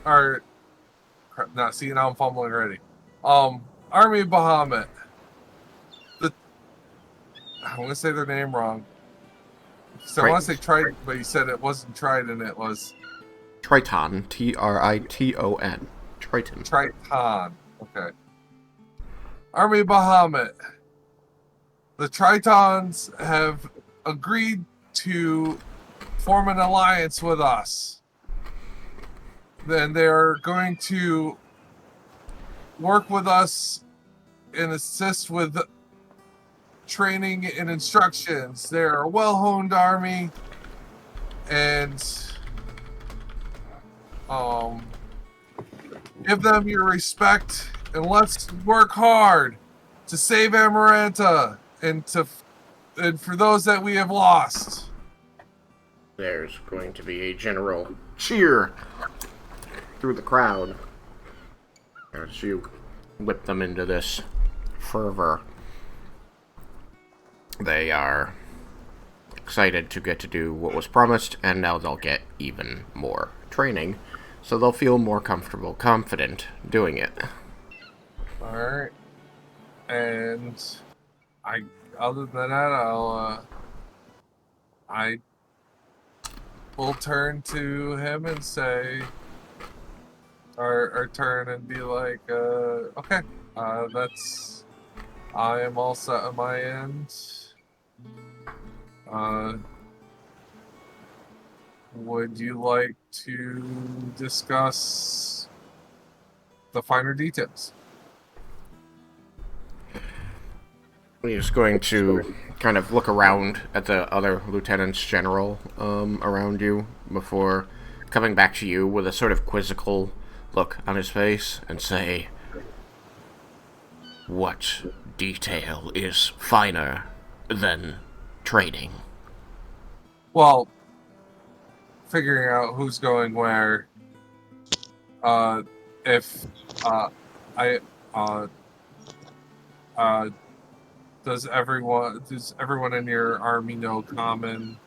are... Not see, now I'm fumbling already. Army of Bahamut. I'm going to say their name wrong. So I want to say Triton, but you said it wasn't Triton, it was... Triton. Triton. Triton. Triton. Okay. Army of Bahamut. The Tritons have agreed to form an alliance with us. Then they're going to work with us and assist with training and instructions. They're a well-honed army, and give them your respect, and let's work hard to save Amaranta and for those that we have lost. There's going to be a general cheer through the crowd as you whip them into this fervor. They are excited to get to do what was promised, and now they'll get even more training, so they'll feel more confident doing it. Alright. And other than that, I will turn to him and say, or turn and be like, okay, I am all set on my end. Would you like to discuss the finer details? He's going to kind of look around at the other lieutenants general around you before coming back to you with a sort of quizzical look on his face and say, "What detail is finer than training?" Well, figuring out who's going where. Does everyone in your army know common,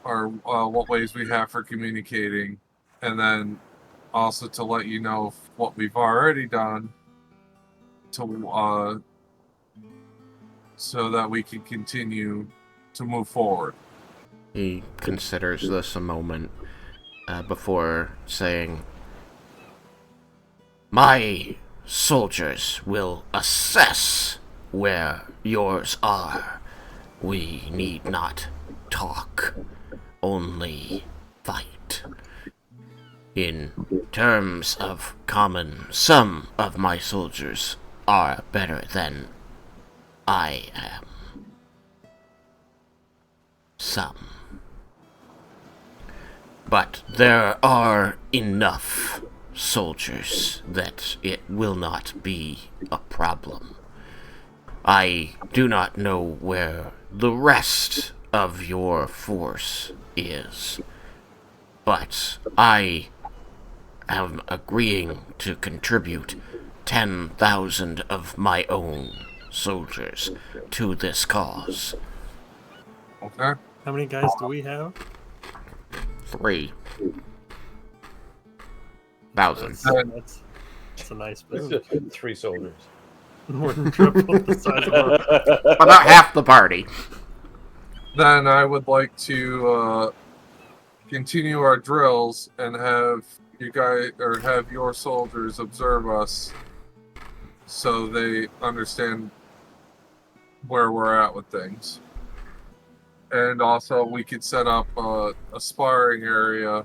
or what ways we have for communicating, and then also to let you know what we've already done to so that we can continue to move forward. He considers this a moment before saying, "My soldiers will assess where yours are. We need not talk, only fight. In terms of common, some of my soldiers are better than I am. Some. But there are enough soldiers that it will not be a problem. I do not know where the rest of your force is, but I am agreeing to contribute 10,000 of my own soldiers to this cause. Okay. How many guys do we have? 3,000. That's a nice business. 3 soldiers. More than triple the size of our... About half the party. Then I would like to continue our drills and have you guys or have your soldiers observe us, so they understand where we're at with things. And also, we could set up a sparring area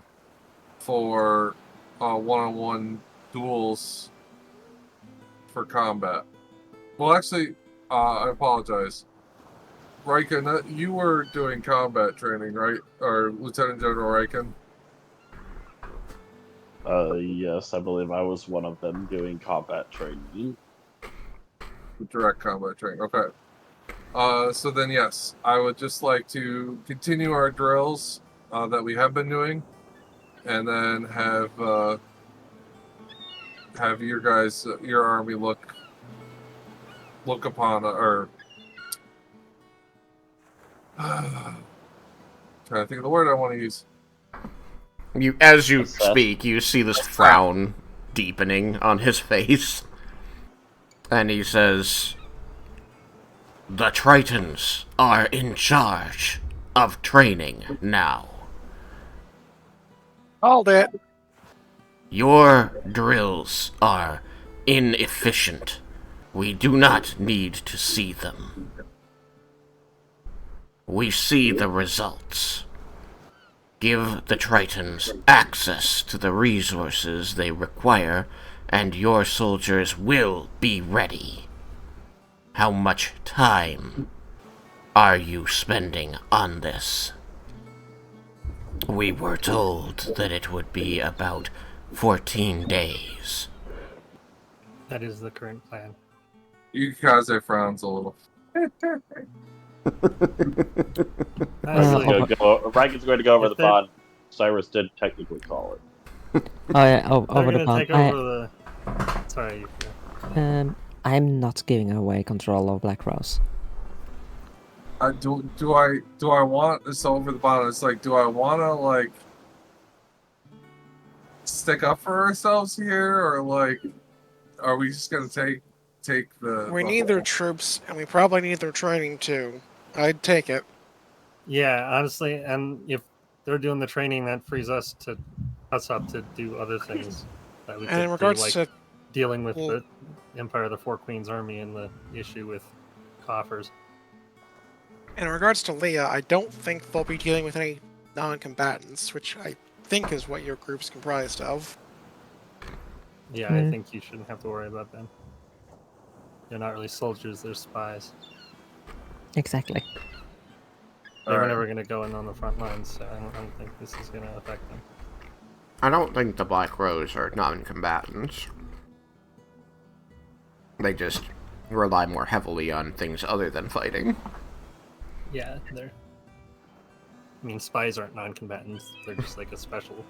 for one-on-one duels for combat. Well, actually, I apologize. Raiken, you were doing combat training, right? Or Lieutenant General Raiken? Yes, I believe I was one of them doing combat training. Direct combat training, okay. So then, yes, I would just like to continue our drills that we have been doing, and then have your guys, your army look upon, or trying to think of the word I want to use. As you speak, you see this frown deepening on his face, and he says, "The Tritons are in charge of training now. Called it. Your drills are inefficient. We do not need to see them. We see the results. Give the Tritons access to the resources they require, and your soldiers will be ready. How much time are you spending on this?" We were told that it would be about 14 days. That is the current plan. Yukaze frowns a little. Raiken's going to go over the If they're- pond. Cyrus did technically call it. Oh yeah, They're over the gonna pond. take over the... Sorry, you I'm not giving away control of Black Rose. Do I want this over the bottom? It's like, do I want to like stick up for ourselves here, or like, are we just gonna take the? We the need whole- their troops, and we probably need their training too. I'd take it. Yeah, honestly, and if they're doing the training, that frees us up to do other things that we And in could regards do, like to dealing with well- the Empire of the Four Queens army and the issue with coffers. In regards to Leah, I don't think they'll be dealing with any non-combatants, which I think is what your group's comprised of. Yeah, I think you shouldn't have to worry about them. They're not really soldiers; they're spies. Exactly. They were Alright. never going to go in on the front lines, so I don't think this is going to affect them. I don't think the Black Rose are non-combatants. They just rely more heavily on things other than fighting. Yeah, they're. I mean, spies aren't non-combatants; they're just like a special.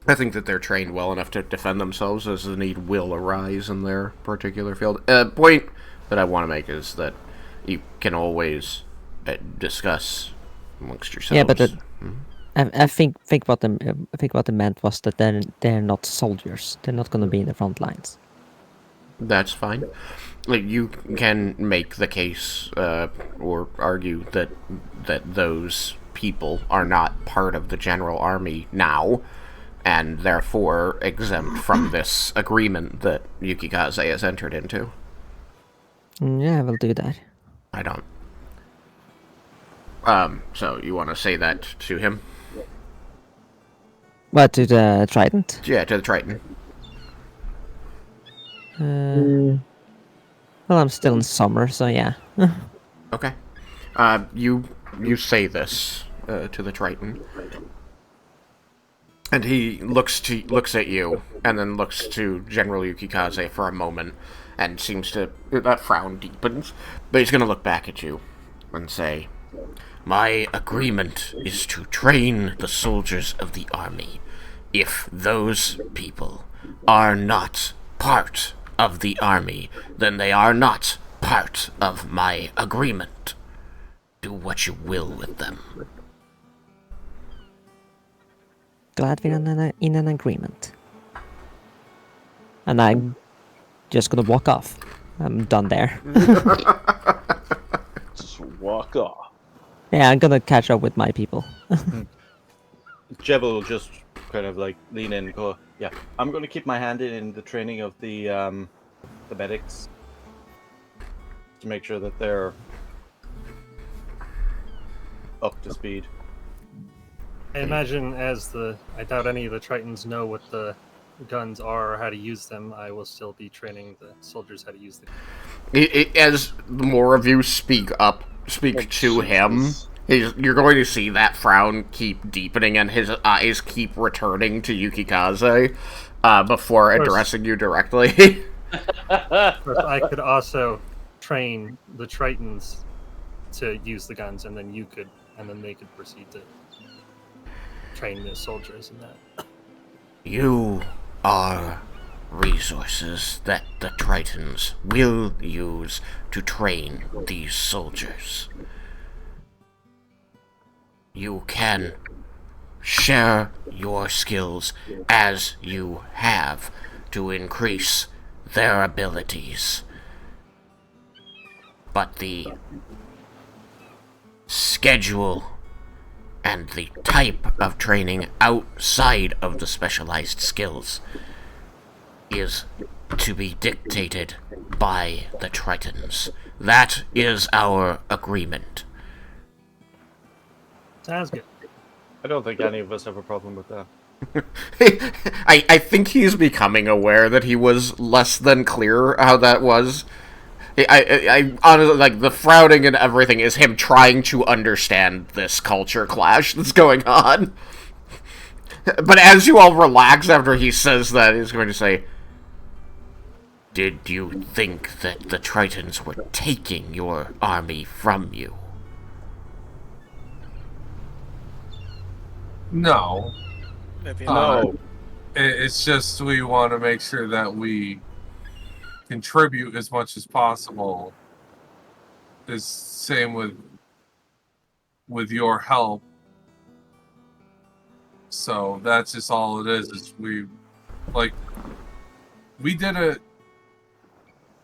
I think that they're trained well enough to defend themselves as the need will arise in their particular field. Point that I want to make is that you can always discuss amongst yourselves. Yeah, but I think what they meant was that they're not soldiers. They're not going to be in the front lines. That's fine. Like, you can make the case or argue that those people are not part of the general army now, and therefore exempt from this agreement that Yukikaze has entered into. Yeah, we'll do that. I don't. So you want to say that to him? What, to the Trident? Yeah, to the Triton. Well, I'm still in summer, so yeah. Okay. You say this to the Triton, and he looks at you, and then looks to General Yukikaze for a moment, and seems to that frown deepens, but he's gonna look back at you and say, "My agreement is to train the soldiers of the army. If those people are not part of the army, then they are not part of my agreement. Do what you will with them." Glad we're in an agreement. And I'm just gonna walk off. I'm done there. Just walk off. Yeah, I'm gonna catch up with my people. Jebel will just kind of like lean in and go, yeah, I'm going to keep my hand in the training of the medics to make sure that they're up to speed. I imagine I doubt any of the Tritons know what the guns are or how to use them. I will still be training the soldiers how to use them. As the more of you speak to him, you're going to see that frown keep deepening and his eyes keep returning to Yukikaze before addressing you directly. I could also train the Tritons to use the guns, and then they could proceed to train the soldiers in that. You are resources that the Tritons will use to train these soldiers. You can share your skills as you have to increase their abilities. But the schedule and the type of training outside of the specialized skills is to be dictated by the Tritons. That is our agreement. Sounds good. I don't think any of us have a problem with that. I think he's becoming aware that he was less than clear how that was. I honestly, like, the frowning and everything is him trying to understand this culture clash that's going on. But as you all relax after he says that, he's going to say, "Did you think that the Tritons were taking your army from you?" No. No. It's just we want to make sure that we contribute as much as possible. Is same with your help. So that's just all it is we did it.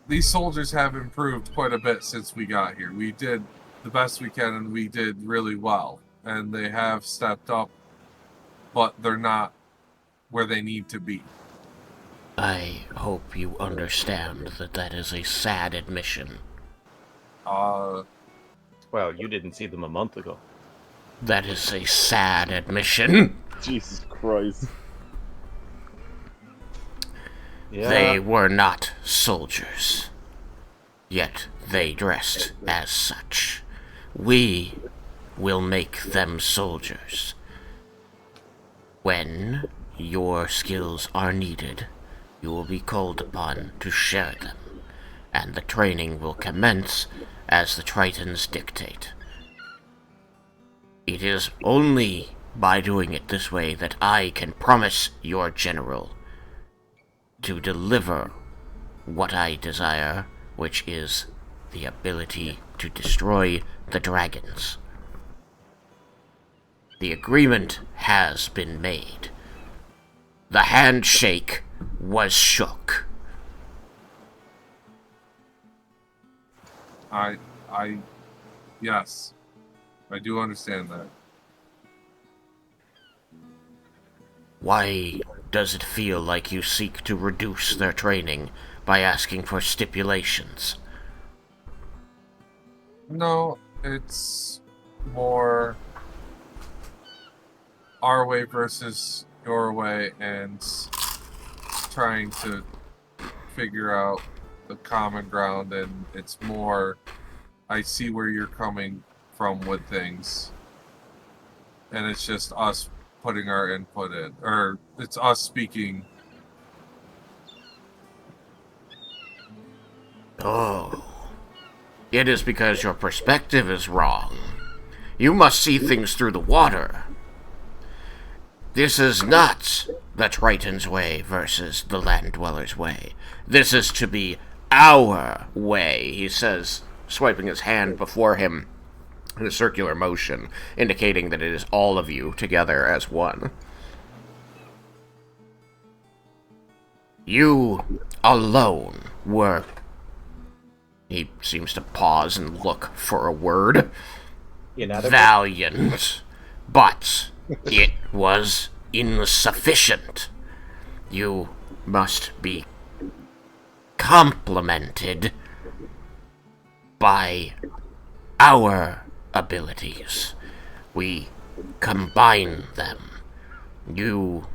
These soldiers have improved quite a bit since we got here. We did the best we can, and we did really well. And they have stepped up, but they're not where they need to be. I hope you understand that that is a sad admission. Uh, Well, you didn't see them a month ago. That is a sad admission. Jesus Christ. Yeah. They were not soldiers, yet they dressed as such. We will make them soldiers. When your skills are needed, you will be called upon to share them, and the training will commence as the Tritons dictate. It is only by doing it this way that I can promise your general to deliver what I desire, which is the ability to destroy the dragons. The agreement has been made. The handshake was shook. Yes, I do understand that. Why does it feel like you seek to reduce their training by asking for stipulations? No, it's more our way versus your way, and trying to figure out the common ground, and it's more, I see where you're coming from with things, and it's just us putting our input in, or it's us speaking. Oh. It is because your perspective is wrong. You must see things through the water. This is not the Triton's way versus the Land Dweller's way. This is to be our way, he says, swiping his hand before him in a circular motion, indicating that it is all of you together as one. You alone were... He seems to pause and look for a word. Valiant. But it was insufficient. You must be complemented by our abilities. We combine them. You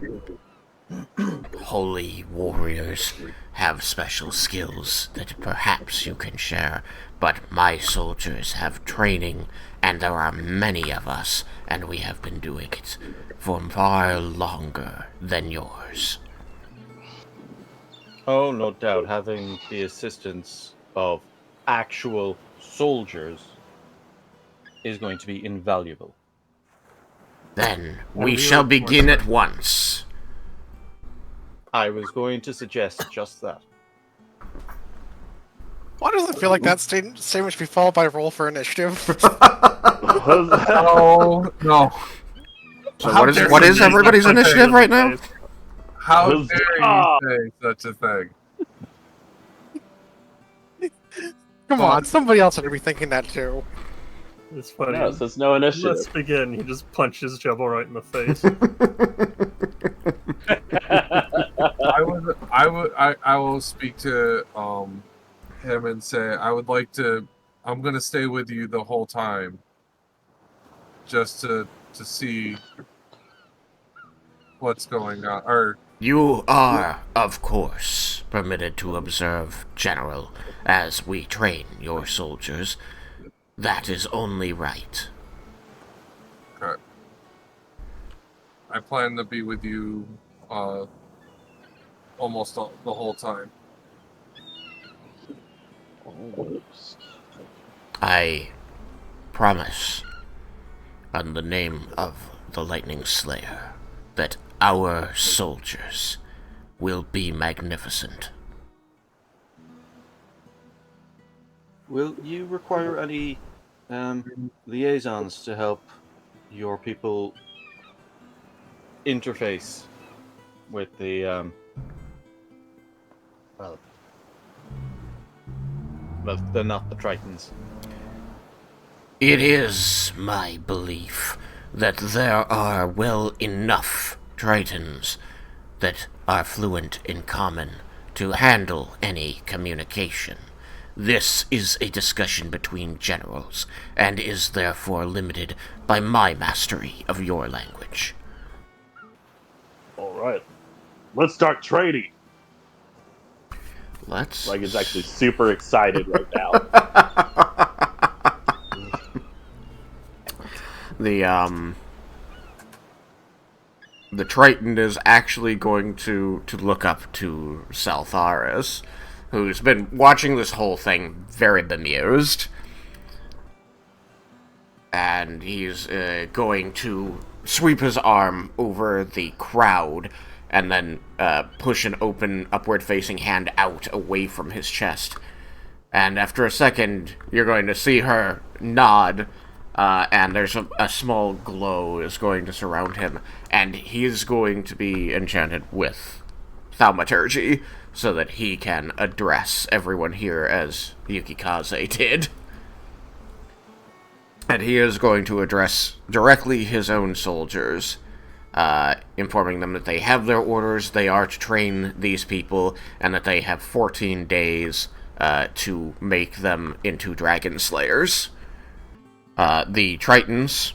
holy warriors have special skills that perhaps you can share, but my soldiers have training, and there are many of us, and we have been doing it for far longer than yours. Oh, no doubt, having the assistance of actual soldiers is going to be invaluable. Then we shall begin at once. I was going to suggest just that. Why does it feel like that statement should be followed by a roll for initiative? Oh, no. So what is everybody's initiative right now? How dare you say such a thing? Come on, somebody else ought to be thinking that too. It's funny. No, so it's no initiative. Let's begin. He just punches Jebel right in the face. I will speak to him and say I'm gonna stay with you the whole time, just to see what's going on. Or you are, of course, permitted to observe, General, as we train your soldiers. That is only right. Okay. I plan to be with you almost the whole time. I promise, on the name of the Lightning Slayer, that our soldiers will be magnificent. Will you require any liaisons to help your people interface with the well, they're not the Tritons? It is my belief that there are well enough Tritons that are fluent in common to handle any communication. This is a discussion between generals, and is therefore limited by my mastery of your language. Alright. Let's start trading. Let's... Like, it's actually super excited right now. The Triton is actually going to look up to Saltharis, who's been watching this whole thing very bemused. And he's going to sweep his arm over the crowd and then push an open, upward-facing hand out away from his chest. And after a second, you're going to see her nod, and there's a small glow is going to surround him, and he is going to be enchanted with thaumaturgy, so that he can address everyone here as Yukikaze did. And he is going to address directly his own soldiers, informing them that they have their orders, they are to train these people, and that they have 14 days to make them into dragon slayers. The Tritons,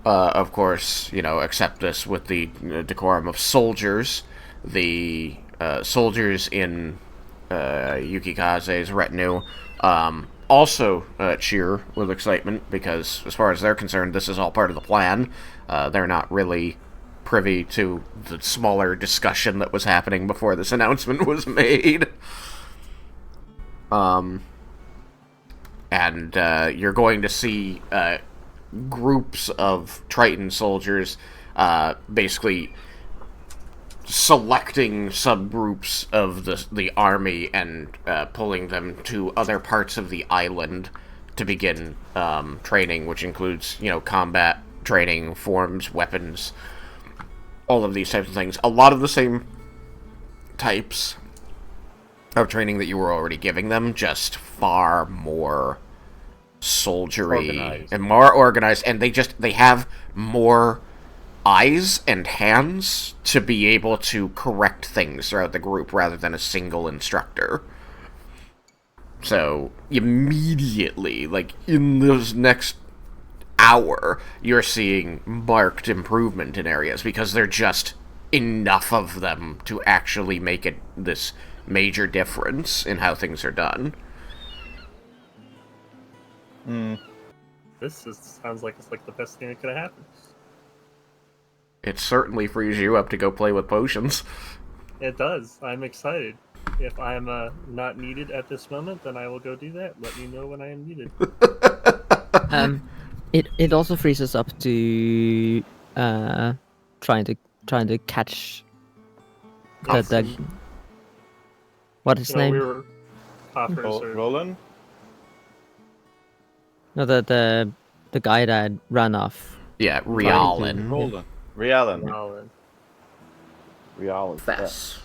of course, accept this with the decorum of soldiers. The soldiers in Yukikaze's retinue also cheer with excitement, because as far as they're concerned, this is all part of the plan. They're not really privy to the smaller discussion that was happening before this announcement was made. And you're going to see groups of Triton soldiers basically selecting subgroups of the army and pulling them to other parts of the island to begin training, which includes, combat training, forms, weapons, all of these types of things. A lot of the same types of training that you were already giving them, just far more soldiery Organized. and more organized, and they have more eyes and hands to be able to correct things throughout the group rather than a single instructor. So immediately, like in this next hour, you're seeing marked improvement in areas because they're just enough of them to actually make it this major difference in how things are done. This sounds like it's like the best thing that could have happened. It certainly frees you up to go play with potions. It does. I'm excited. If I'm not needed at this moment, then I will go do that. Let me know when I am needed. It also frees us up to trying to catch the what is his name? We were coffers or Roland? No, the guy that ran off. Yeah, Rialin. Roland. Rialin. Nolan. Reality. Fess.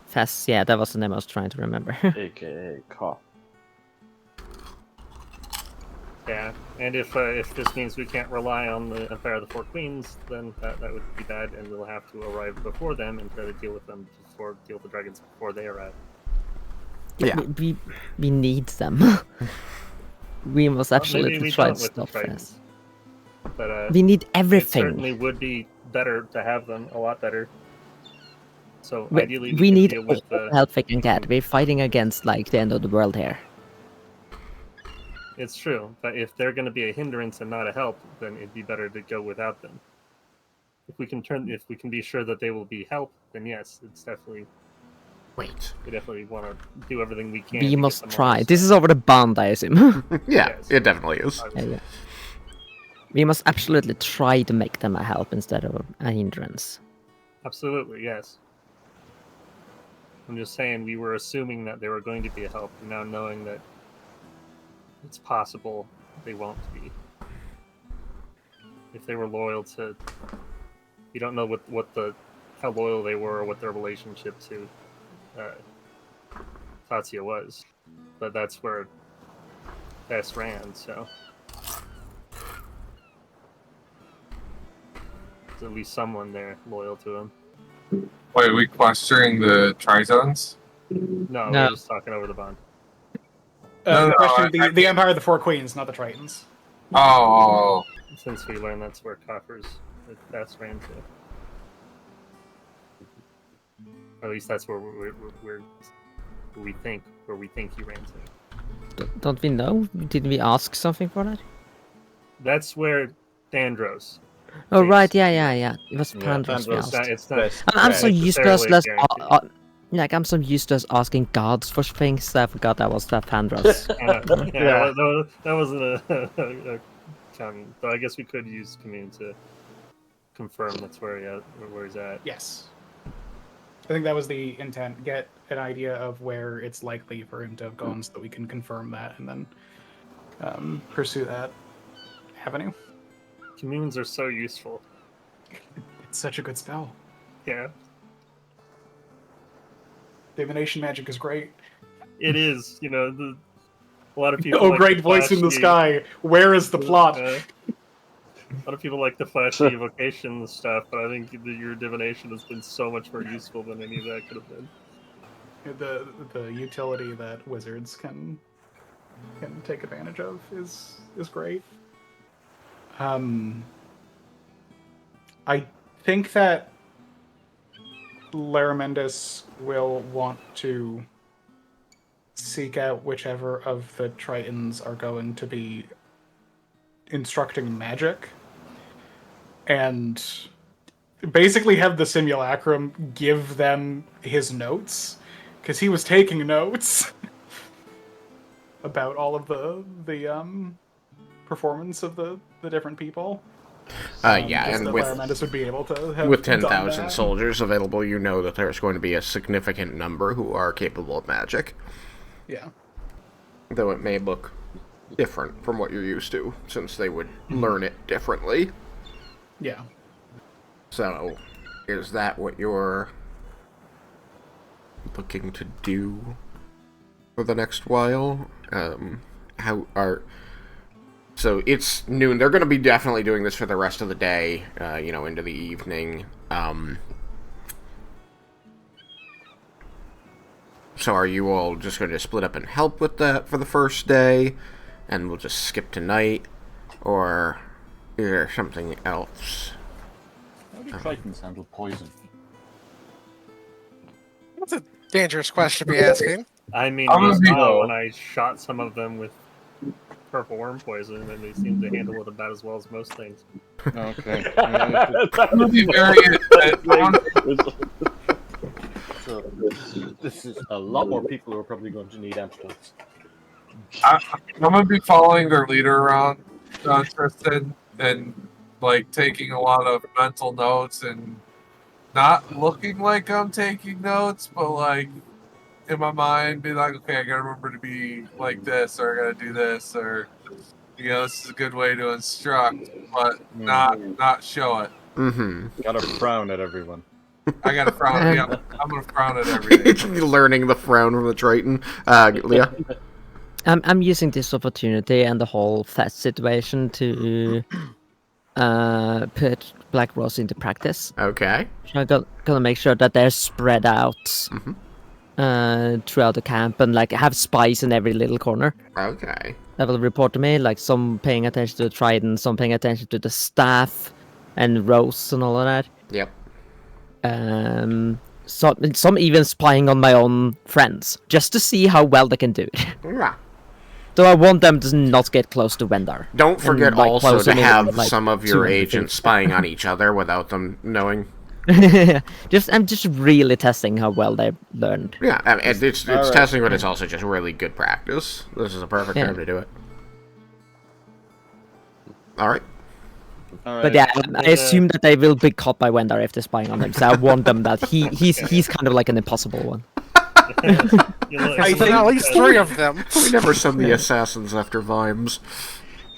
Fess, yeah, that was the name I was trying to remember. AKA cough. Yeah, and if this means we can't rely on the Empire of the Four Queens, then that would be bad, and we'll have to arrive before them and try to deal with them deal with the dragons before they arrive. Yeah. We need them. We must absolutely try to stop Fess. But We need it everything. certainly would be better to have them, a lot better. So We, ideally, we can need deal all with the help we can get. We're fighting against like the end of the world here. It's true, but if they're going to be a hindrance and not a help, then it'd be better to go without them. If we can be sure that they will be help, then yes, it's definitely. Wait. We definitely want to do everything we can. We to must get them on try. our This side. is over the bond, I assume. Yeah, Yes. it definitely is. Obviously. Yeah. We must absolutely try to make them a help instead of a hindrance. Absolutely, yes. I'm just saying we were assuming that they were going to be a help, and now knowing that it's possible they won't be. If they were loyal to, you don't know how loyal they were or what their relationship to Tatsuya was, but that's where Bess ran. So there's at least someone there loyal to him. Wait, are we questioning the Tritons? No, No. we're just talking over the bond. No, The question, I- the Empire of the Four Queens, not the Tritons. Oh, Since we learned that's where Coffers Bess ran to. Or at least that's where we think he ran to. Don't we know? Didn't we ask something for that? That's where Dandros. Oh Jeez. right, yeah. It was Yeah, Pandros we Pandros. asked. It's not. Best I'm so friend. used to us necessarily guaranteed. I'm so used to us asking gods for things that I forgot that was that Pandros. Yeah. That wasn't a counting. But I guess we could use commune to confirm that's where he's at. Yes. I think that was the intent. Get an idea of where it's likely for him to have gone so that we can confirm that and then pursue that avenue. Communes are so useful. It's such a good spell. Yeah, Divination magic is great. it is. A lot of people. Oh, like great the voice in the flashy- sky. Where is the plot? A lot of people like the flashy evocation stuff, but I think your divination has been so much more useful than any of that could have been. The utility that wizards can take advantage of is great. I think that Laramendus will want to seek out whichever of the Tritons are going to be instructing magic, and basically have the simulacrum give them his notes, because he was taking notes about all of the performance of the different people. Yeah, just and that with Laromandus would be able to have with done 10,000 that. soldiers available, you know that there's going to be a significant number who are capable of magic. Yeah. Though it may look different from what you're used to, since they would learn it differently. Yeah. So, is that what you're looking to do for the next while? So it's noon. They're going to be definitely doing this for the rest of the day, into the evening. So are you all just going to split up and help with that for the first day, and we'll just skip tonight? Or is there something else? How do Tritons handle poison? That's a dangerous question to be asking. I mean, I'm we gonna be- saw when I shot some of them with purple worm poison, and they seem to handle it about as well as most things. Okay. I'm gonna be very. So this is a lot more people who are probably going to need antidotes. I'm gonna be following their leader around, Tristan, and like taking a lot of mental notes and not looking like I'm taking notes, but like in my mind, be like, okay, I gotta remember to be like this, or I gotta do this, or this is a good way to instruct, but not show it. Mm-hmm. Gotta frown at everyone. I gotta frown. Yeah, I'm gonna frown at everything. Learning the frown from the Triton. Leah? I'm using this opportunity and the whole fast situation to put Black Rose into practice. Okay. So I'm gonna make sure that they're spread out throughout the camp and like have spies in every little corner. Okay. That will report to me, like some paying attention to the Trident, some paying attention to the staff and Rose and all of that. Yep. Some even spying on my own friends, just to see how well they can do it. Yeah. So I want them to not get close to Wendar. Don't forget And, like, also close to them in, have like, some of your 200 feet. agents spying on each other without them knowing. I'm just really testing how well they've learned. Yeah, I mean, it's Alright. testing, but it's also just really good practice. This is a perfect Yeah. time to do it. Alright. But yeah, I assume that they will be caught by Wendar if they're spying on him. So I warn them that he's kind of like an impossible one. I There's at least 3 of them. We never send the assassins after Vimes.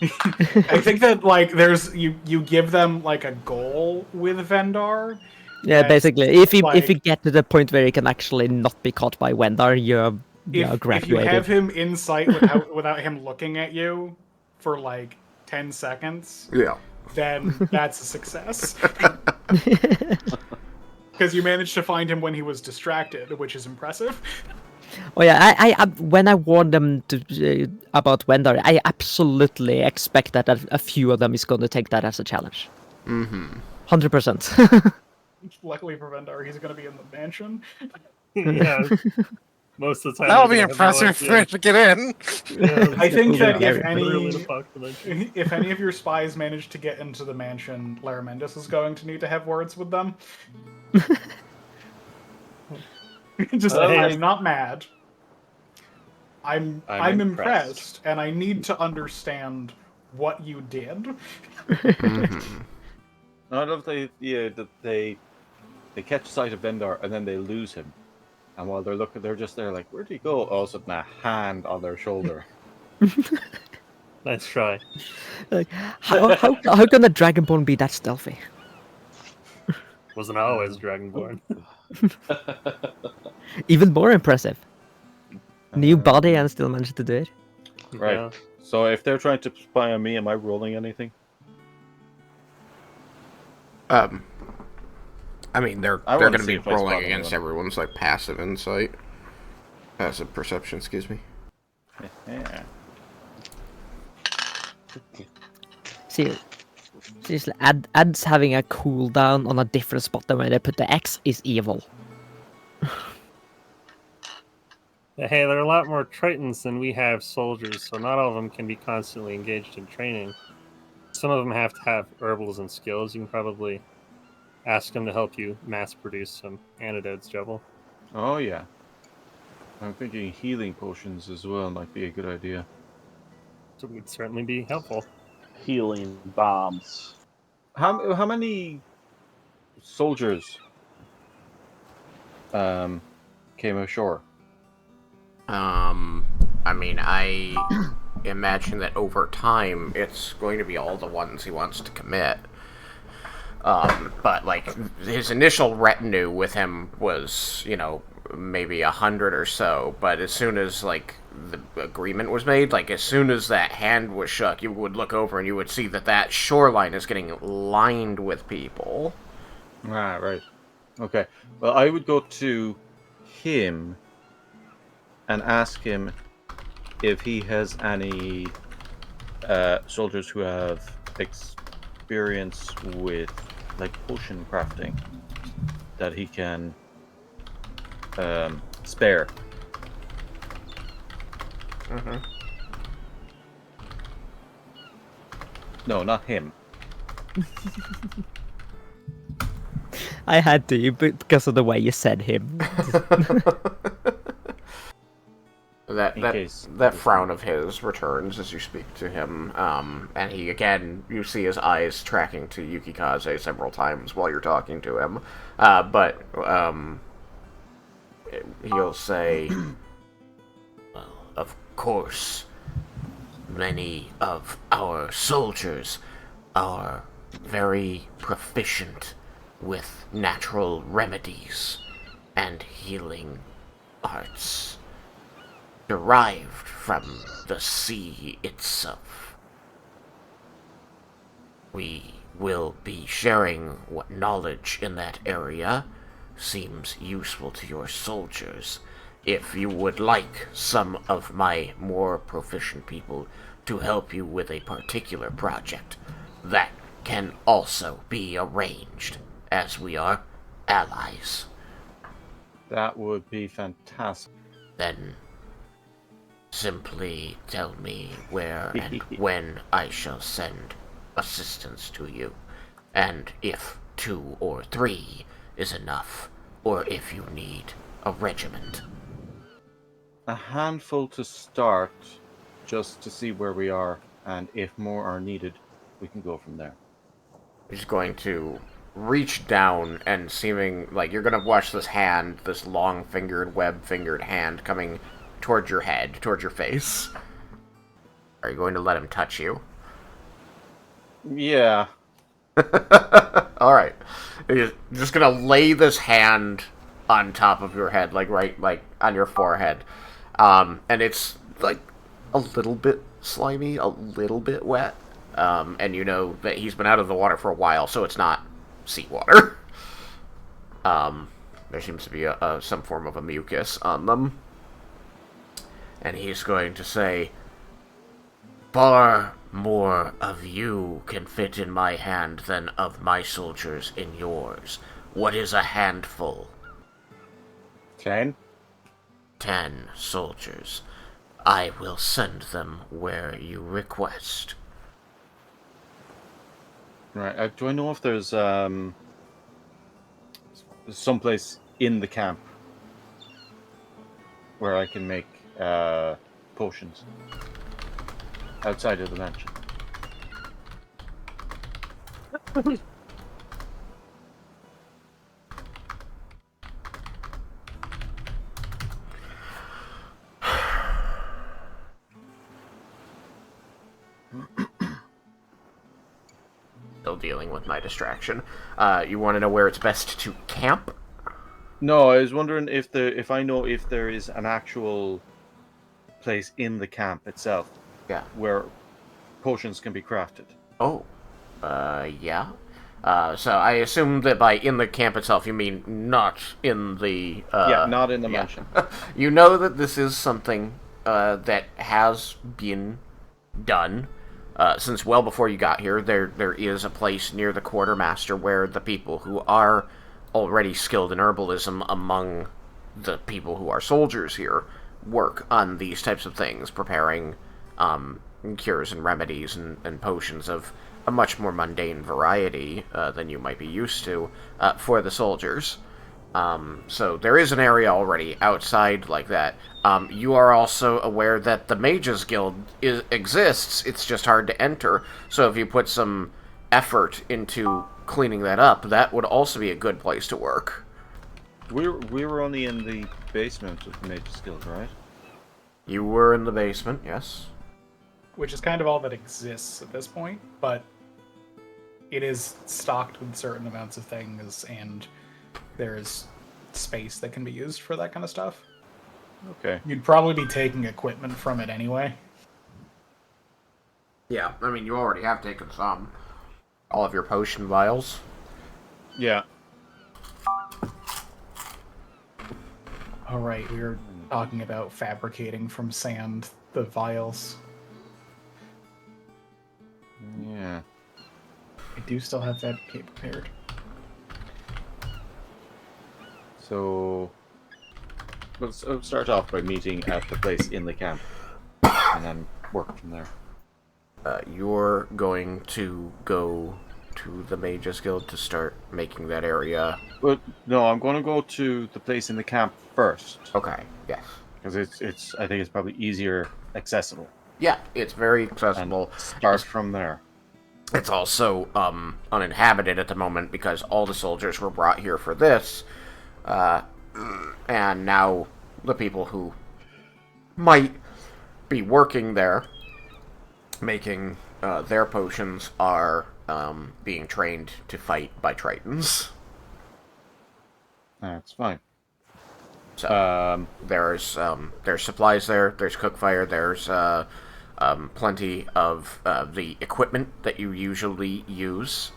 I think that like there's you give them like a goal with Vendar. Yeah, And, basically, if you like, get to the point where he can actually not be caught by Wendar, you're if you graduated. have him in sight without him looking at you for like 10 seconds, Yeah. then that's a success. Because you managed to find him when he was distracted, which is impressive. Oh yeah, I when I warned them about Wendar, I absolutely expect that a few of them is going to take that as a challenge. 100%. Luckily for Vendar, he's going to be in the mansion. Yeah. Most of the time. That would be they're gonna have no impressive for idea. him to get in. Yeah, I think that Yeah, if literally the any fuck dimension. if any of your spies manage to get into the mansion, Laromandus is going to need to have words with them. Just Hey. I'm not mad. I'm I'm impressed, and I need to understand what you did. I love that they catch sight of Vendar and then they lose him. And while they're looking, they're just there like, where'd he go? All of a sudden, a hand on their shoulder. Nice try. Like, how can a Dragonborn be that stealthy? Wasn't always Dragonborn. Even more impressive. New body and still managed to do it. Right. Yeah. So if they're trying to spy on me, am I rolling anything? I mean, they're I going wanna to see be if I rolling spot against anyone. everyone's like passive insight, passive perception. Excuse me. Yeah. Seriously, ads having a cooldown on a different spot than where they put the X is evil. Hey, there are a lot more Tritons than we have soldiers, so not all of them can be constantly engaged in training. Some of them have to have herbalism skills. You can probably ask them to help you mass produce some antidotes, Jubble. Oh yeah. I'm thinking healing potions as well might be a good idea. So it would certainly be helpful. Healing bombs. How many soldiers came ashore? I mean, I imagine that over time, it's going to be all the ones he wants to commit. But, like, his initial retinue with him was, maybe 100 or so, but as soon as, like, the agreement was made, like, as soon as that hand was shook, you would look over and you would see that shoreline is getting lined with people. Ah, right. Okay. Well, I would go to him and ask him if he has any soldiers who have experience with, like, potion crafting that he can spare. Mm-hmm. No, not him. I had to, because of the way you said him. That frown of his returns as you speak to him, and he again, you see his eyes tracking to Yukikaze several times while you're talking to him, but he'll say, Well, of course, many of our soldiers are very proficient with natural remedies and healing arts derived from the sea itself. We will be sharing what knowledge in that area seems useful to your soldiers. If you would like some of my more proficient people to help you with a particular project, that can also be arranged, as we are allies. That would be fantastic. Then simply tell me where and when I shall send assistance to you, and if 2 or 3 is enough, or if you need a regiment. A handful to start, just to see where we are, and if more are needed, we can go from there. he's going to reach down and seeming like you're going to watch this hand, this long-fingered, web-fingered hand coming towards your head, towards your face. Are you going to let him touch you? Yeah. Alright. He's just going to lay this hand on top of your head, like on your forehead. And it's, like, a little bit slimy, a little bit wet. And you know that he's been out of the water for a while, so it's not seawater. There seems to be some form of a mucus on them. And he's going to say, far more of you can fit in my hand than of my soldiers in yours. What is a handful? 10? 10 soldiers. I will send them where you request. Right. Do I know if there's someplace in the camp where I can make potions outside of the mansion? Still dealing with my distraction. You want to know where it's best to camp? No, I was wondering if I know if there is an actual place in the camp itself, Yeah. where potions can be crafted. Oh. Yeah. So I assume that by in the camp itself, you mean not in the... yeah, not in the yeah. mansion. You know that this is something that has been done since well before you got here. There is a place near the quartermaster where the people who are already skilled in herbalism among the people who are soldiers here work on these types of things, preparing cures and remedies and potions of a much more mundane variety than you might be used to for the soldiers. So there is an area already outside like that. You are also aware that the Mages Guild exists. It's just hard to enter. So if you put some effort into cleaning that up, that would also be a good place to work. We were only in the basement of the Mages Guild, right? You were in the basement, yes. Which is kind of all that exists at this point, but it is stocked with certain amounts of things, and there's space that can be used for that kind of stuff. Okay. You'd probably be taking equipment from it anyway. Yeah, I mean, you already have taken some. All of your potion vials. Yeah. Alright, we were talking about fabricating from sand the vials. Yeah. I do still have fabricate prepared. So, let's start off by meeting at the place in the camp, and then work from there. You're going to go to the Mages Guild to start making that area. But no, I'm going to go to the place in the camp first. Okay, yes. Because I think it's probably easier accessible. Yeah, it's very accessible. And start from there. It's also uninhabited at the moment because all the soldiers were brought here for this. And now the people who might be working there, making their potions, are being trained to fight by Tritons. That's fine. So there's supplies there. There's cookfire. There's plenty of the equipment that you usually use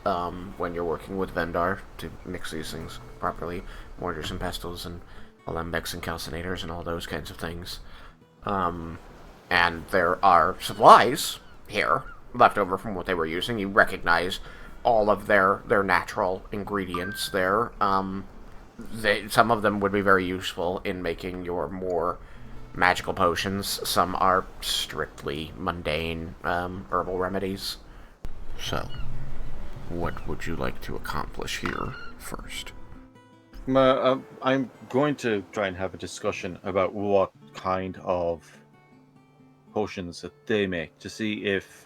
when you're working with Vendar to mix these things properly. Mortars and pestles and alembics and calcinators and all those kinds of things. And there are supplies here left over from what they were using. You recognize all of their natural ingredients there. Some of them would be very useful in making your more magical potions. Some are strictly mundane herbal remedies. So, what would you like to accomplish here first? I'm going to try and have a discussion about what kind of potions that they make, to see if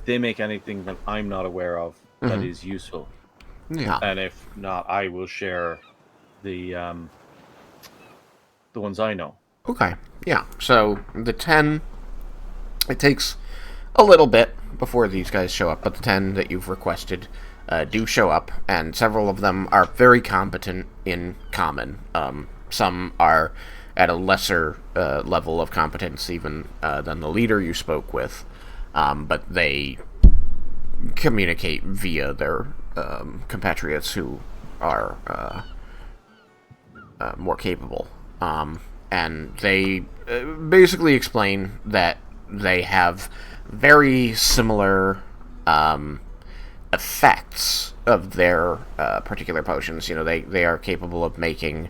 they make anything that I'm not aware of that is useful. Yeah. And if not, I will share the ones I know. Okay, yeah. So, the 10, it takes a little bit before these guys show up, but the 10 that you've requested do show up, and several of them are very competent in common. Some are at a lesser level of competence even than the leader you spoke with, but they communicate via their compatriots who are more capable. And they basically explain that they have very similar effects of their particular potions. You know, they are capable of making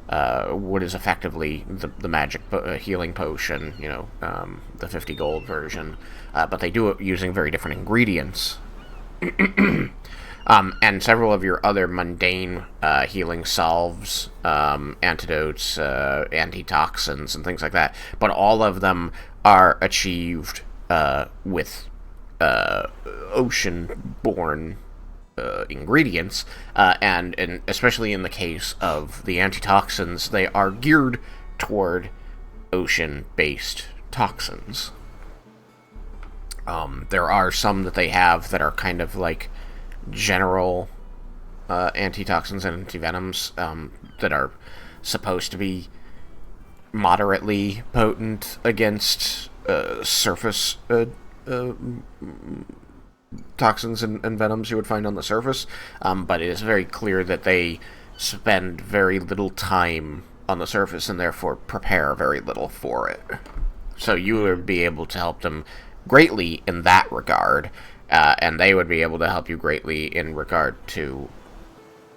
what is effectively the magic healing potion, you know, the 50 gold version, but they do it using very different ingredients. And several of your other mundane healing salves, antidotes, antitoxins, and things like that. But all of them are achieved with ocean-borne ingredients, and especially in the case of the antitoxins, they are geared toward ocean-based toxins. There are some that they have that are kind of like general antitoxins and antivenoms that are supposed to be moderately potent against surface toxins and venoms you would find on the surface, but it is very clear that they spend very little time on the surface and therefore prepare very little for it. So you would be able to help them greatly in that regard, and they would be able to help you greatly in regard to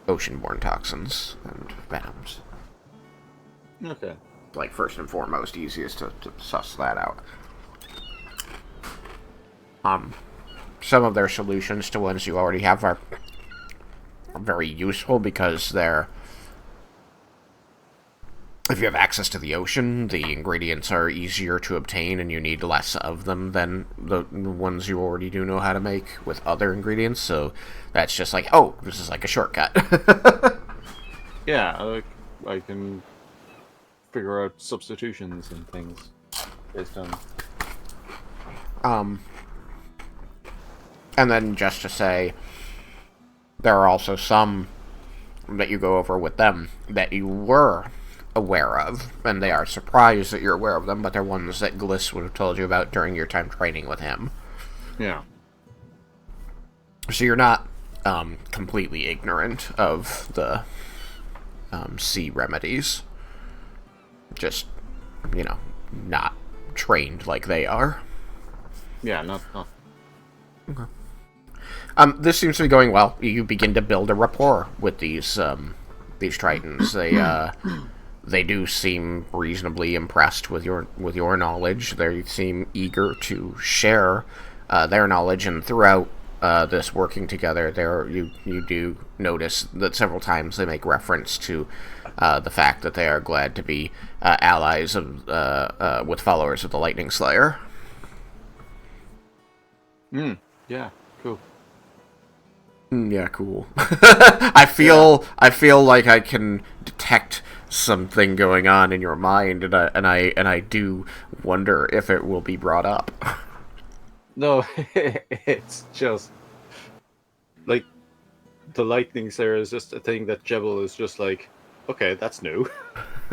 ocean-borne toxins and venoms. Okay. like, first and foremost, easiest to suss that out. Some of their solutions to ones you already have are very useful because they're... If you have access to the ocean, the ingredients are easier to obtain and you need less of them than the ones you already do know how to make with other ingredients, so that's just like, oh, this is like a shortcut. Yeah, I can figure out substitutions and things based on... And then just to say, there are also some that you go over with them that you were aware of, and they are surprised that you're aware of them, but they're ones that Gliss would have told you about during your time training with him. Yeah. So you're not completely ignorant of the sea remedies. Just, not trained like they are. Yeah, not... Okay. This seems to be going well. You begin to build a rapport with these Tritons. They do seem reasonably impressed with your knowledge. They seem eager to share their knowledge, and throughout this working together, you do notice that several times they make reference to the fact that they are glad to be allies of with followers of the Lightning Slayer. Yeah, cool. Yeah, cool. I feel like I can detect something going on in your mind, and I do wonder if it will be brought up. No, it's just like the Lightning Slayer is just a thing that Jebel is just like, okay, that's new.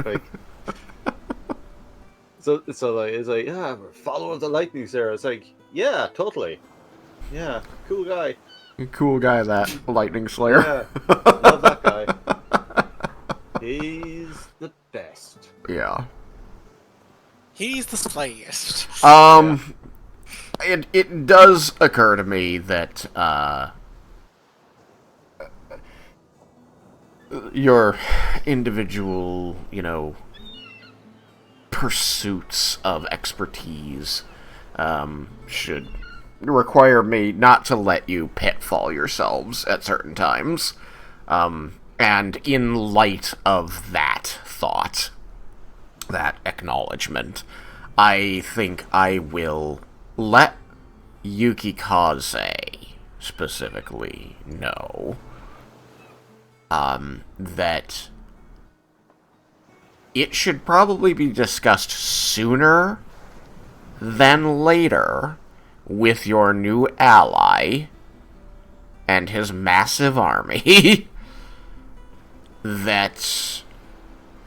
Like, so it's like, yeah, we're follower of the Lightning Slayer. It's like, yeah, totally. Yeah, cool guy. Cool guy, that Lightning Slayer. Yeah, love that guy. He's the best. Yeah. He's the slayest. It does occur to me that your individual, pursuits of expertise should require me not to let you pitfall yourselves at certain times. And in light of that thought, that acknowledgement, I think I will let Yukikaze specifically know that it should probably be discussed sooner than later with your new ally and his massive army that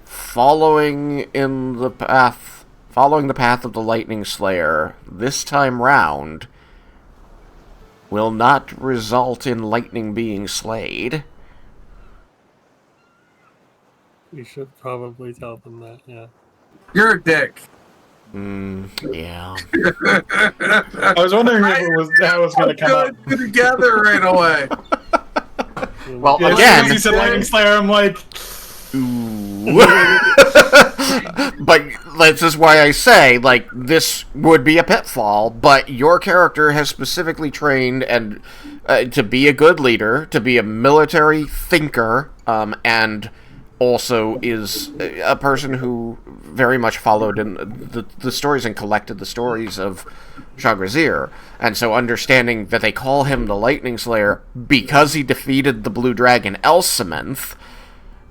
following the path of the Lightning Slayer this time round will not result in lightning being slayed. You should probably tell them that, yeah. You're a dick. Yeah. I was wondering if that was going to come up. Put together right away. Well, Yeah, as soon again, as you said Lightning Slayer, I'm like, ooh. But this is why I say, this would be a pitfall, but your character has specifically trained and to be a good leader, to be a military thinker, and also is a person who very much followed in the stories and collected the stories of Shagrazir. And so understanding that they call him the Lightning Slayer because he defeated the Blue Dragon Elsamonth,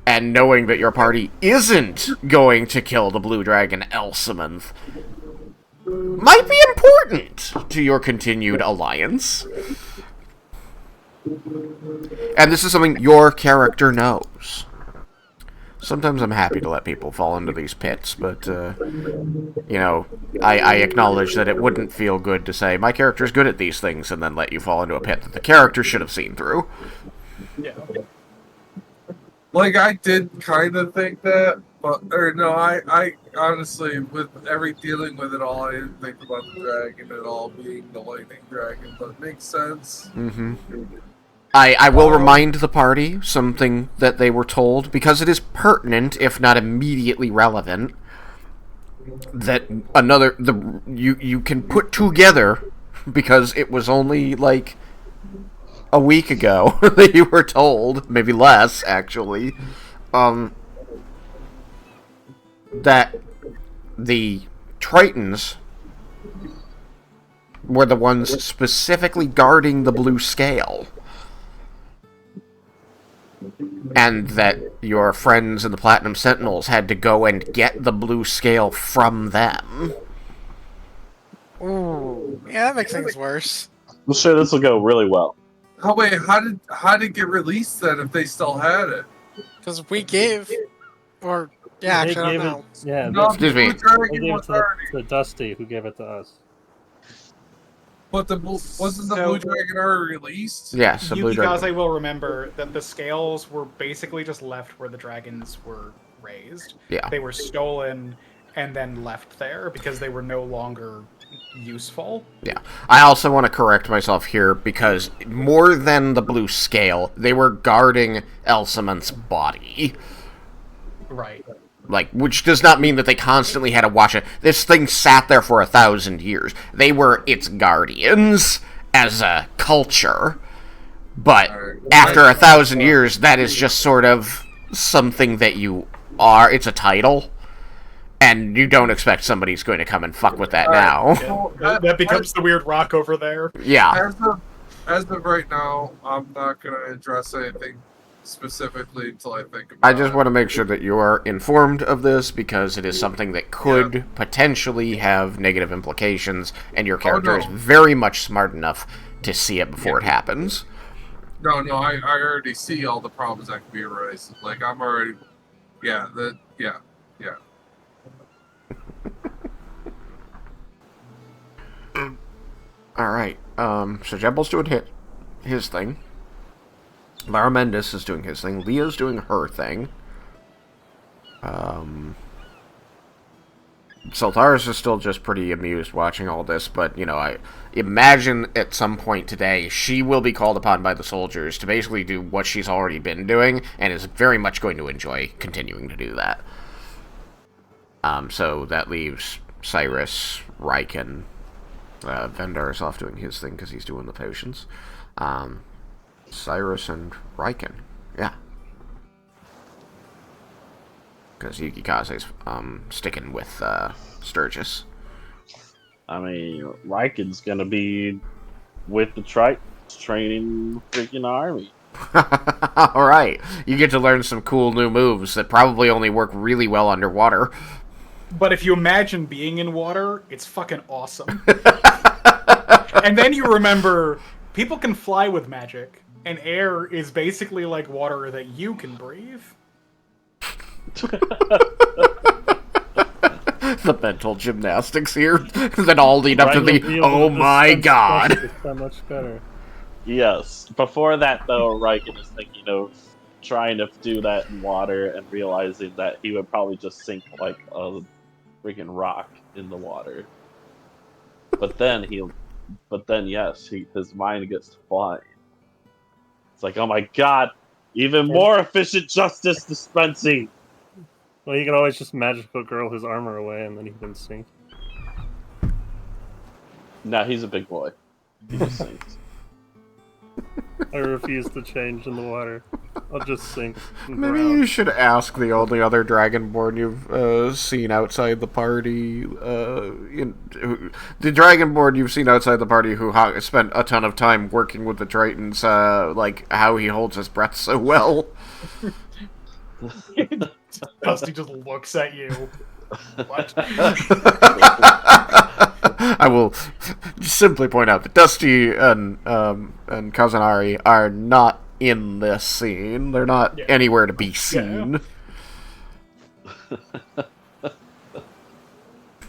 and knowing that your party isn't going to kill the Blue Dragon Elsamonth might be important to your continued alliance. And this is something your character knows. Sometimes I'm happy to let people fall into these pits, but, I acknowledge that it wouldn't feel good to say, my character's good at these things, and then let you fall into a pit that the character should have seen through. yeah. I did kind of think that, I honestly, with dealing with it all, I didn't think about the dragon at all being the lightning dragon, but it makes sense. Mm-hmm. I will remind the party something that they were told, because it is pertinent, if not immediately relevant. that you can put together, because it was only like a week ago that you were told, maybe less actually, that the Tritons were the ones specifically guarding the blue scale. And that your friends in the Platinum Sentinels had to go and get the blue scale from them. Ooh, yeah, that makes things worse. I'm sure this will go really well. Oh wait, how did it get released then if they still had it? Because we gave, or yeah, They actually, I gave don't know. it. Yeah, No, Excuse me. Blue Dragon they gave it was to already, the Dusty, who gave it to us. but wasn't the So- Blue Dragon already released? Yes, the blue dragon. Yukikaze will remember that the scales were basically just left where the dragons were raised. Yeah. They were stolen and then left there because they were no longer useful. Yeah. I also want to correct myself here, because more than the blue scale, they were guarding Elsamon's body. Right. Like, which does not mean that they constantly had to watch it. This thing sat there for 1,000 years. They were its guardians as a culture. But after 1,000 years, that is just sort of something that you are. It's a title. And you don't expect somebody's going to come and fuck with that now. That becomes the weird rock over there. Yeah. As of right now, I'm not going to address anything specifically until I think about I just want to make sure that you are informed of this, because it is something that could potentially have negative implications, and your character is very much smart enough to see it before it happens. No, I already see all the problems that can be raised. Like, I'm already... Yeah. Alright, so Jebel's doing his thing. Lara Mendes is doing his thing. Leah's doing her thing. Saltaris is still just pretty amused watching all this, but, you know, I imagine at some point today she will be called upon by the soldiers to basically do what she's already been doing, and is very much going to enjoy continuing to do that. So that leaves Cyrus, Raiken, Vendar's off doing his thing because he's doing the potions. Cyrus and Raiken, yeah. Because Yukikaze's sticking with Sturgis. I mean, Raiken's gonna be with the Tritons training freaking army. Alright, you get to learn some cool new moves that probably only work really well underwater. But if you imagine being in water, it's fucking awesome. And then you remember, people can fly with magic, and air is basically like water that you can breathe. The mental gymnastics here that all lead up to the, oh my god. It's so much better. Yes. Before that, though, Raiken is thinking of trying to do that in water and realizing that he would probably just sink like a freaking rock in the water. But then his mind gets to flying. It's like, oh my god, even more efficient justice dispensing. Well, you can always just magical girl his armor away, and then he can sink. Nah, he's a big boy. He just sinks. I refuse to change in the water. I'll just sink. And Maybe drown. you should ask the only other Dragonborn you've seen outside the party. The Dragonborn you've seen outside the party who spent a ton of time working with the Tritons, like how he holds his breath so well. Dusty just looks at you. What? I will simply point out that Dusty and Kazanari are not in this scene. They're not anywhere to be seen. Yeah.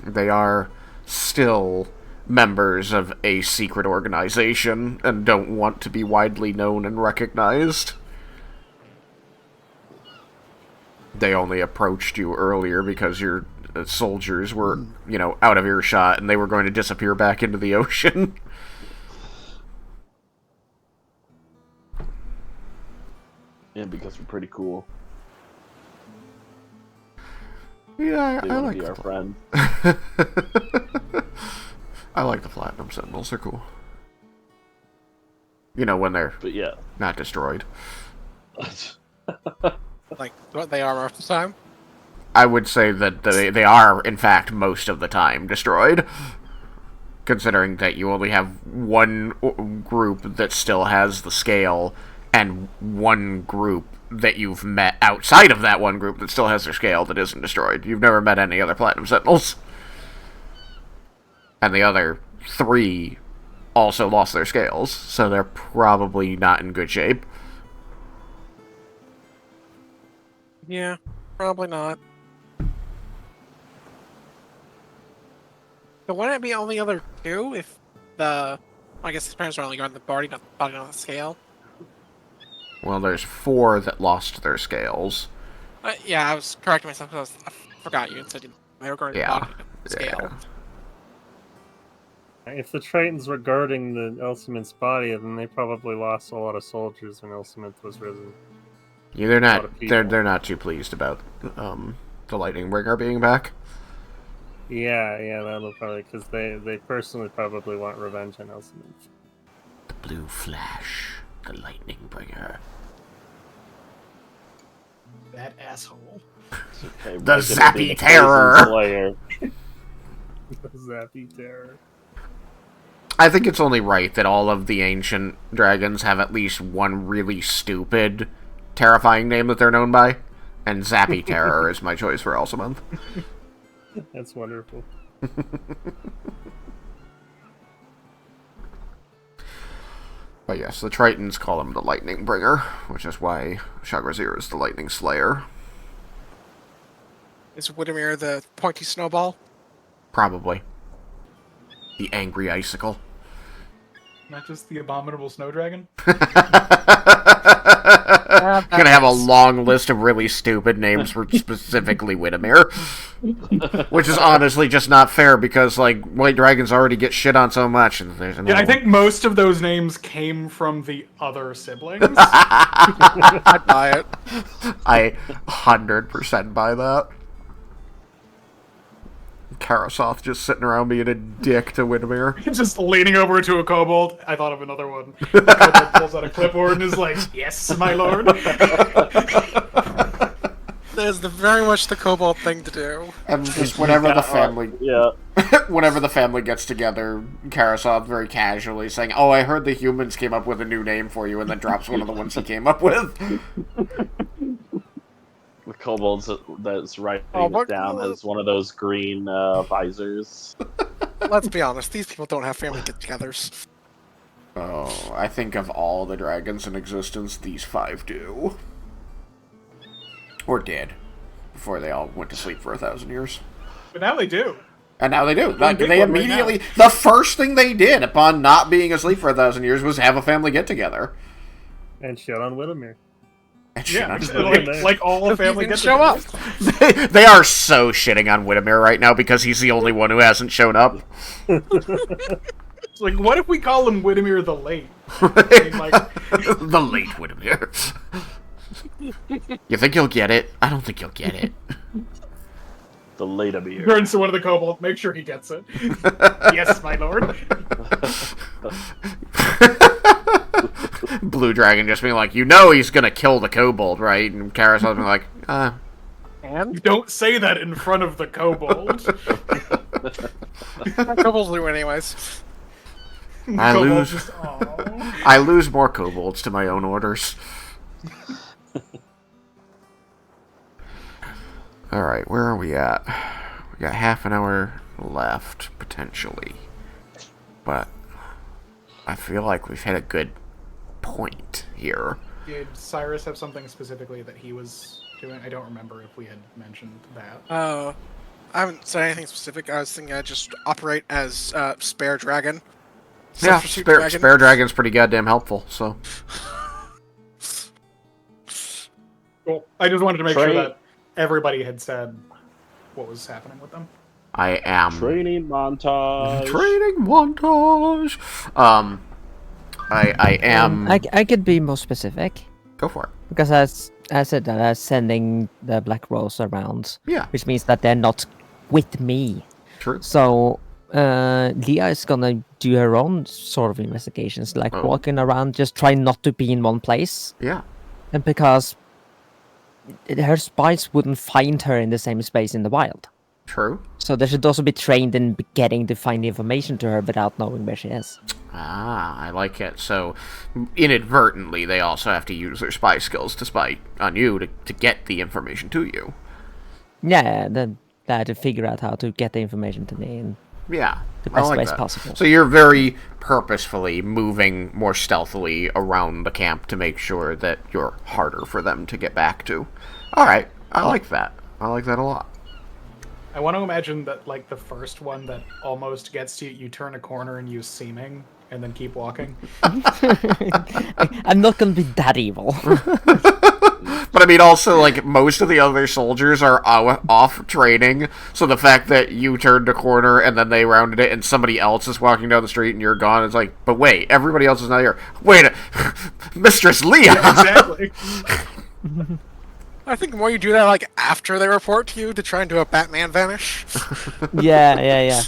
They are still members of a secret organization and don't want to be widely known and recognized. They only approached you earlier because your soldiers were, out of earshot and they were going to disappear back into the ocean. Yeah, because we're pretty cool. Yeah, They I want like to be the our friend. I like the Platinum Sentinels. They're cool. You know, when they're But yeah. not destroyed. Like what they are most of the time. I would say that they are, in fact, most of the time destroyed. Considering that you only have one group that still has the scale, and one group that you've met outside of that one group that still has their scale that isn't destroyed. You've never met any other Platinum Sentinels. And the other 3 also lost their scales, so they're probably not in good shape. Yeah, probably not. But wouldn't it be only other 2 if the... I guess his parents are only going to the body, not the scale. Well, there's 4 that lost their scales. Yeah, I was correcting myself because I forgot you and said they were going to the body, not the scale. If the Tritons were guarding the Elsimint's body, then they probably lost a lot of soldiers when Elsimint was risen. Yeah, they're not too pleased about the Lightning Bringer being back. Yeah, that'll probably, because they personally probably want revenge on Elsimint. The blue flash, the lightning bringer. That asshole. Okay, The Raiken Zappy being a Terror. Poison Slayer. The Zappy Terror. I think it's only right that all of the ancient dragons have at least one really stupid, terrifying name that they're known by, and Zappy Terror is my choice for Elsimont. That's wonderful. But yes, the Tritons call him the Lightning Bringer, which is why Shagrazir is the Lightning Slayer. Is Widemir the pointy snowball? Probably. The Angry Icicle. Not just the abominable snow dragon. Gonna have a long list of really stupid names for specifically Widemir. Which is honestly just not fair because, like, white dragons already get shit on so much. And there's Yeah, I think most of those names came from the other siblings. I'd buy it. I 100% buy that. Karasoth just sitting around being a dick to Widemir. Just leaning over to a kobold. I thought of another one. The kobold pulls out a clipboard and is like, "Yes, my lord." That is very much the kobold thing to do. And just whenever the family, Yeah. whenever the family gets together, Karasoth very casually saying, "Oh, I heard the humans came up with a new name for you," and then drops one of the ones he came up with. The kobolds that's writing Oh, it down has one of those green visors. Let's be honest, these people don't have family get-togethers. Oh, I think of all the dragons in existence, these 5 do. Or did. Before they all went to sleep for 1,000 years. But now they do. And now they do. Like, big they one right immediately... the first thing they did upon not being asleep for 1,000 years was have a family get-together. And shit on Widemir. Yeah, like all the family Didn't gets show up. They are so shitting on Widemir right now because he's the only one who hasn't shown up. It's like, what if we call him Widemir the Late? The late Widemir. You think you'll get it? I don't think you'll get it. The later beer. Turns to one of the kobolds, make sure he gets it. Yes, my lord. Blue Dragon just being like, you know he's gonna kill the kobold, right? And Karasoth being like, You don't say that in front of the kobold. Kobolds do anyways. I lose more kobolds to my own orders. Alright, where are we at? We got half an hour left, potentially. But I feel like we've hit a good point here. Did Cyrus have something specifically that he was doing? I don't remember if we had mentioned that. I haven't said anything specific. I was thinking I'd just operate as Spare Dragon. Yeah, Substitute Dragon. Spare Dragon's pretty goddamn helpful, so... Cool. I just wanted to make sure that everybody had said what was happening with them. I am... Training montage. Training montage! I am... I could be more specific. Go for it. Because as I said that I'm sending the Black Rose around. Yeah. Which means that they're not with me. True. So Leah is gonna do her own sort of investigations, like walking around, just trying not to be in one place. Yeah. And because her spies wouldn't find her in the same space in the wild. True. So they should also be trained in getting to find information to her without knowing where she is. Ah, I like it. So, inadvertently, they also have to use their spy skills to spy on you to get the information to you. Yeah, they had to figure out how to get the information to me in Yeah, the best like ways that. possible. So you're very purposefully moving more stealthily around the camp to make sure that you're harder for them to get back to. All right, I like that. I like that a lot. I want to imagine that, like, the first one that almost gets to you, you turn a corner and use seeming, and then keep walking. I'm not gonna be that evil. But I mean, also, like, most of the other soldiers are off training, so the fact that you turned a corner and then they rounded it and somebody else is walking down the street and you're gone, it's like, but wait, everybody else is not here. Wait, Mistress Leah! Yeah, exactly. I think the more you do that, like, after they report to you to try and do a Batman vanish. Yeah.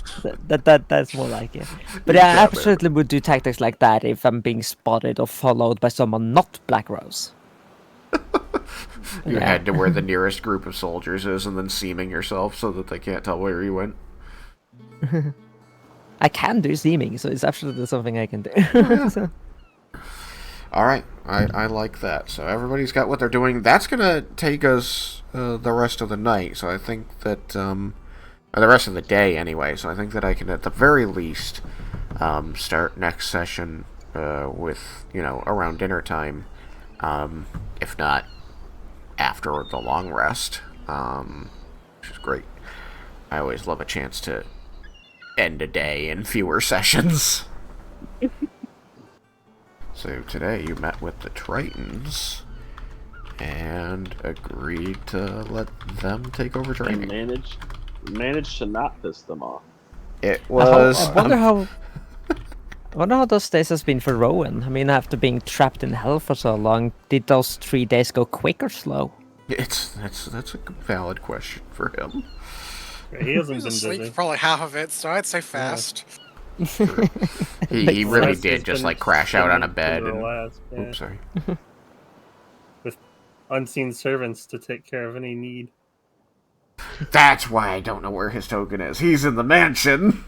That's more like it. But yeah, I absolutely would do tactics like that if I'm being spotted or followed by someone not Black Rose. You had to where the nearest group of soldiers is and then seaming yourself so that they can't tell where you went. I can do seaming, so it's absolutely something I can do. Alright, I like that. So everybody's got what they're doing. That's going to take us the rest of the night. So I think that, or the rest of the day anyway. So I think that I can, at the very least, start next session with, around dinner time. If not after the long rest, which is great. I always love a chance to end a day in fewer sessions. So today you met with the Tritons and agreed to let them take over training. And managed to not piss them off. It was... I wonder how those days has been for Rowan. I mean, after being trapped in hell for so long, did those 3 days go quick or slow? That's a valid question for him. He hasn't He was been asleep busy. for probably half of it, so I'd say fast. He really Last did has just been like crash out on a spending bed for the and... last, yeah, Oops, sorry. with unseen servants to take care of any need. That's why I don't know where his token is. He's in the mansion.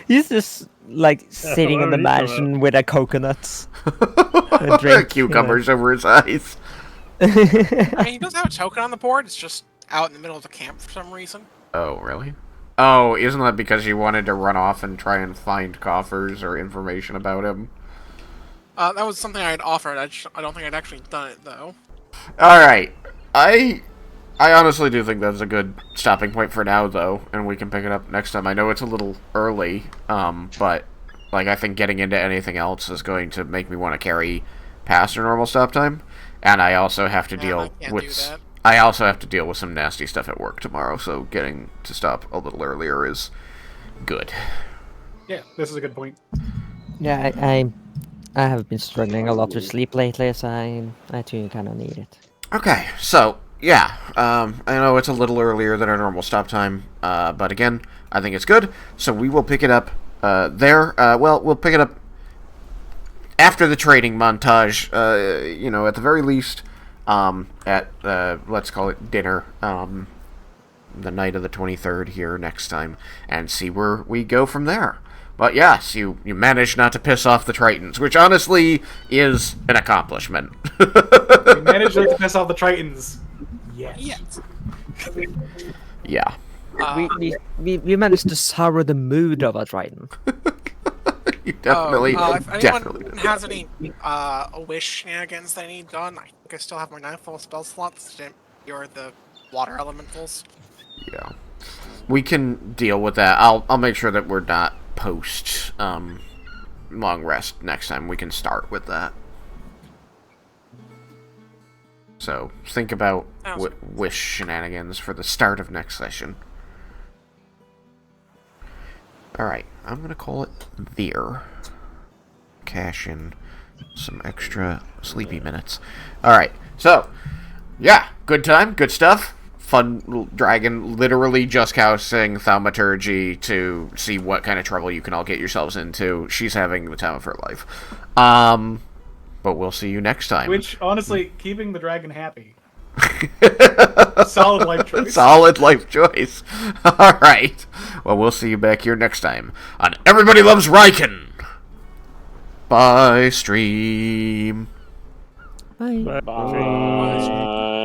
He's just like sitting in the what are you mansion with a coconut. A drink, Cucumbers over his eyes. I mean, he does have a token on the board, it's just out in the middle of the camp for some reason. Oh, really? Oh, isn't that because you wanted to run off and try and find coffers or information about him? That was something I had offered, I don't think I'd actually done it, though. Alright. I honestly do think that's a good stopping point for now, though, and we can pick it up next time. I know it's a little early, but like I think getting into anything else is going to make me want to carry past our normal stop time, and I also have to deal with... I also have to deal with some nasty stuff at work tomorrow, so getting to stop a little earlier is good. Yeah, this is a good point. Yeah, I have been struggling a lot with sleep lately, so I too kind of need it. Okay, so, yeah, I know it's a little earlier than our normal stop time, but again, I think it's good, so we will pick it up there. We'll pick it up after the trading montage, at the very least, at, let's call it dinner, the night of the 23rd here next time, and see where we go from there. But yes, you managed not to piss off the Tritons, which honestly is an accomplishment. We managed not to piss off the Tritons. Yes. Yeah. We managed to sour the mood of a Triton. You definitely, if anyone definitely has any wish shenanigans they need done, I think I still have my 9 full spell slots to cure the water elementals. Yeah. We can deal with that. I'll make sure that we're not post long rest next time. We can start with that. So think about wish shenanigans for the start of next session. Alright, I'm gonna call it there. Cash in some extra sleepy minutes. Alright, so, yeah, good time, good stuff. Fun little dragon, literally just casting thaumaturgy to see what kind of trouble you can all get yourselves into. She's having the time of her life. But we'll see you next time. Which, honestly, keeping the dragon happy. Solid life choice. Solid life choice. Alright. Well, we'll see you back here next time on Everybody Loves Raiken. Bye, stream. Bye. Bye.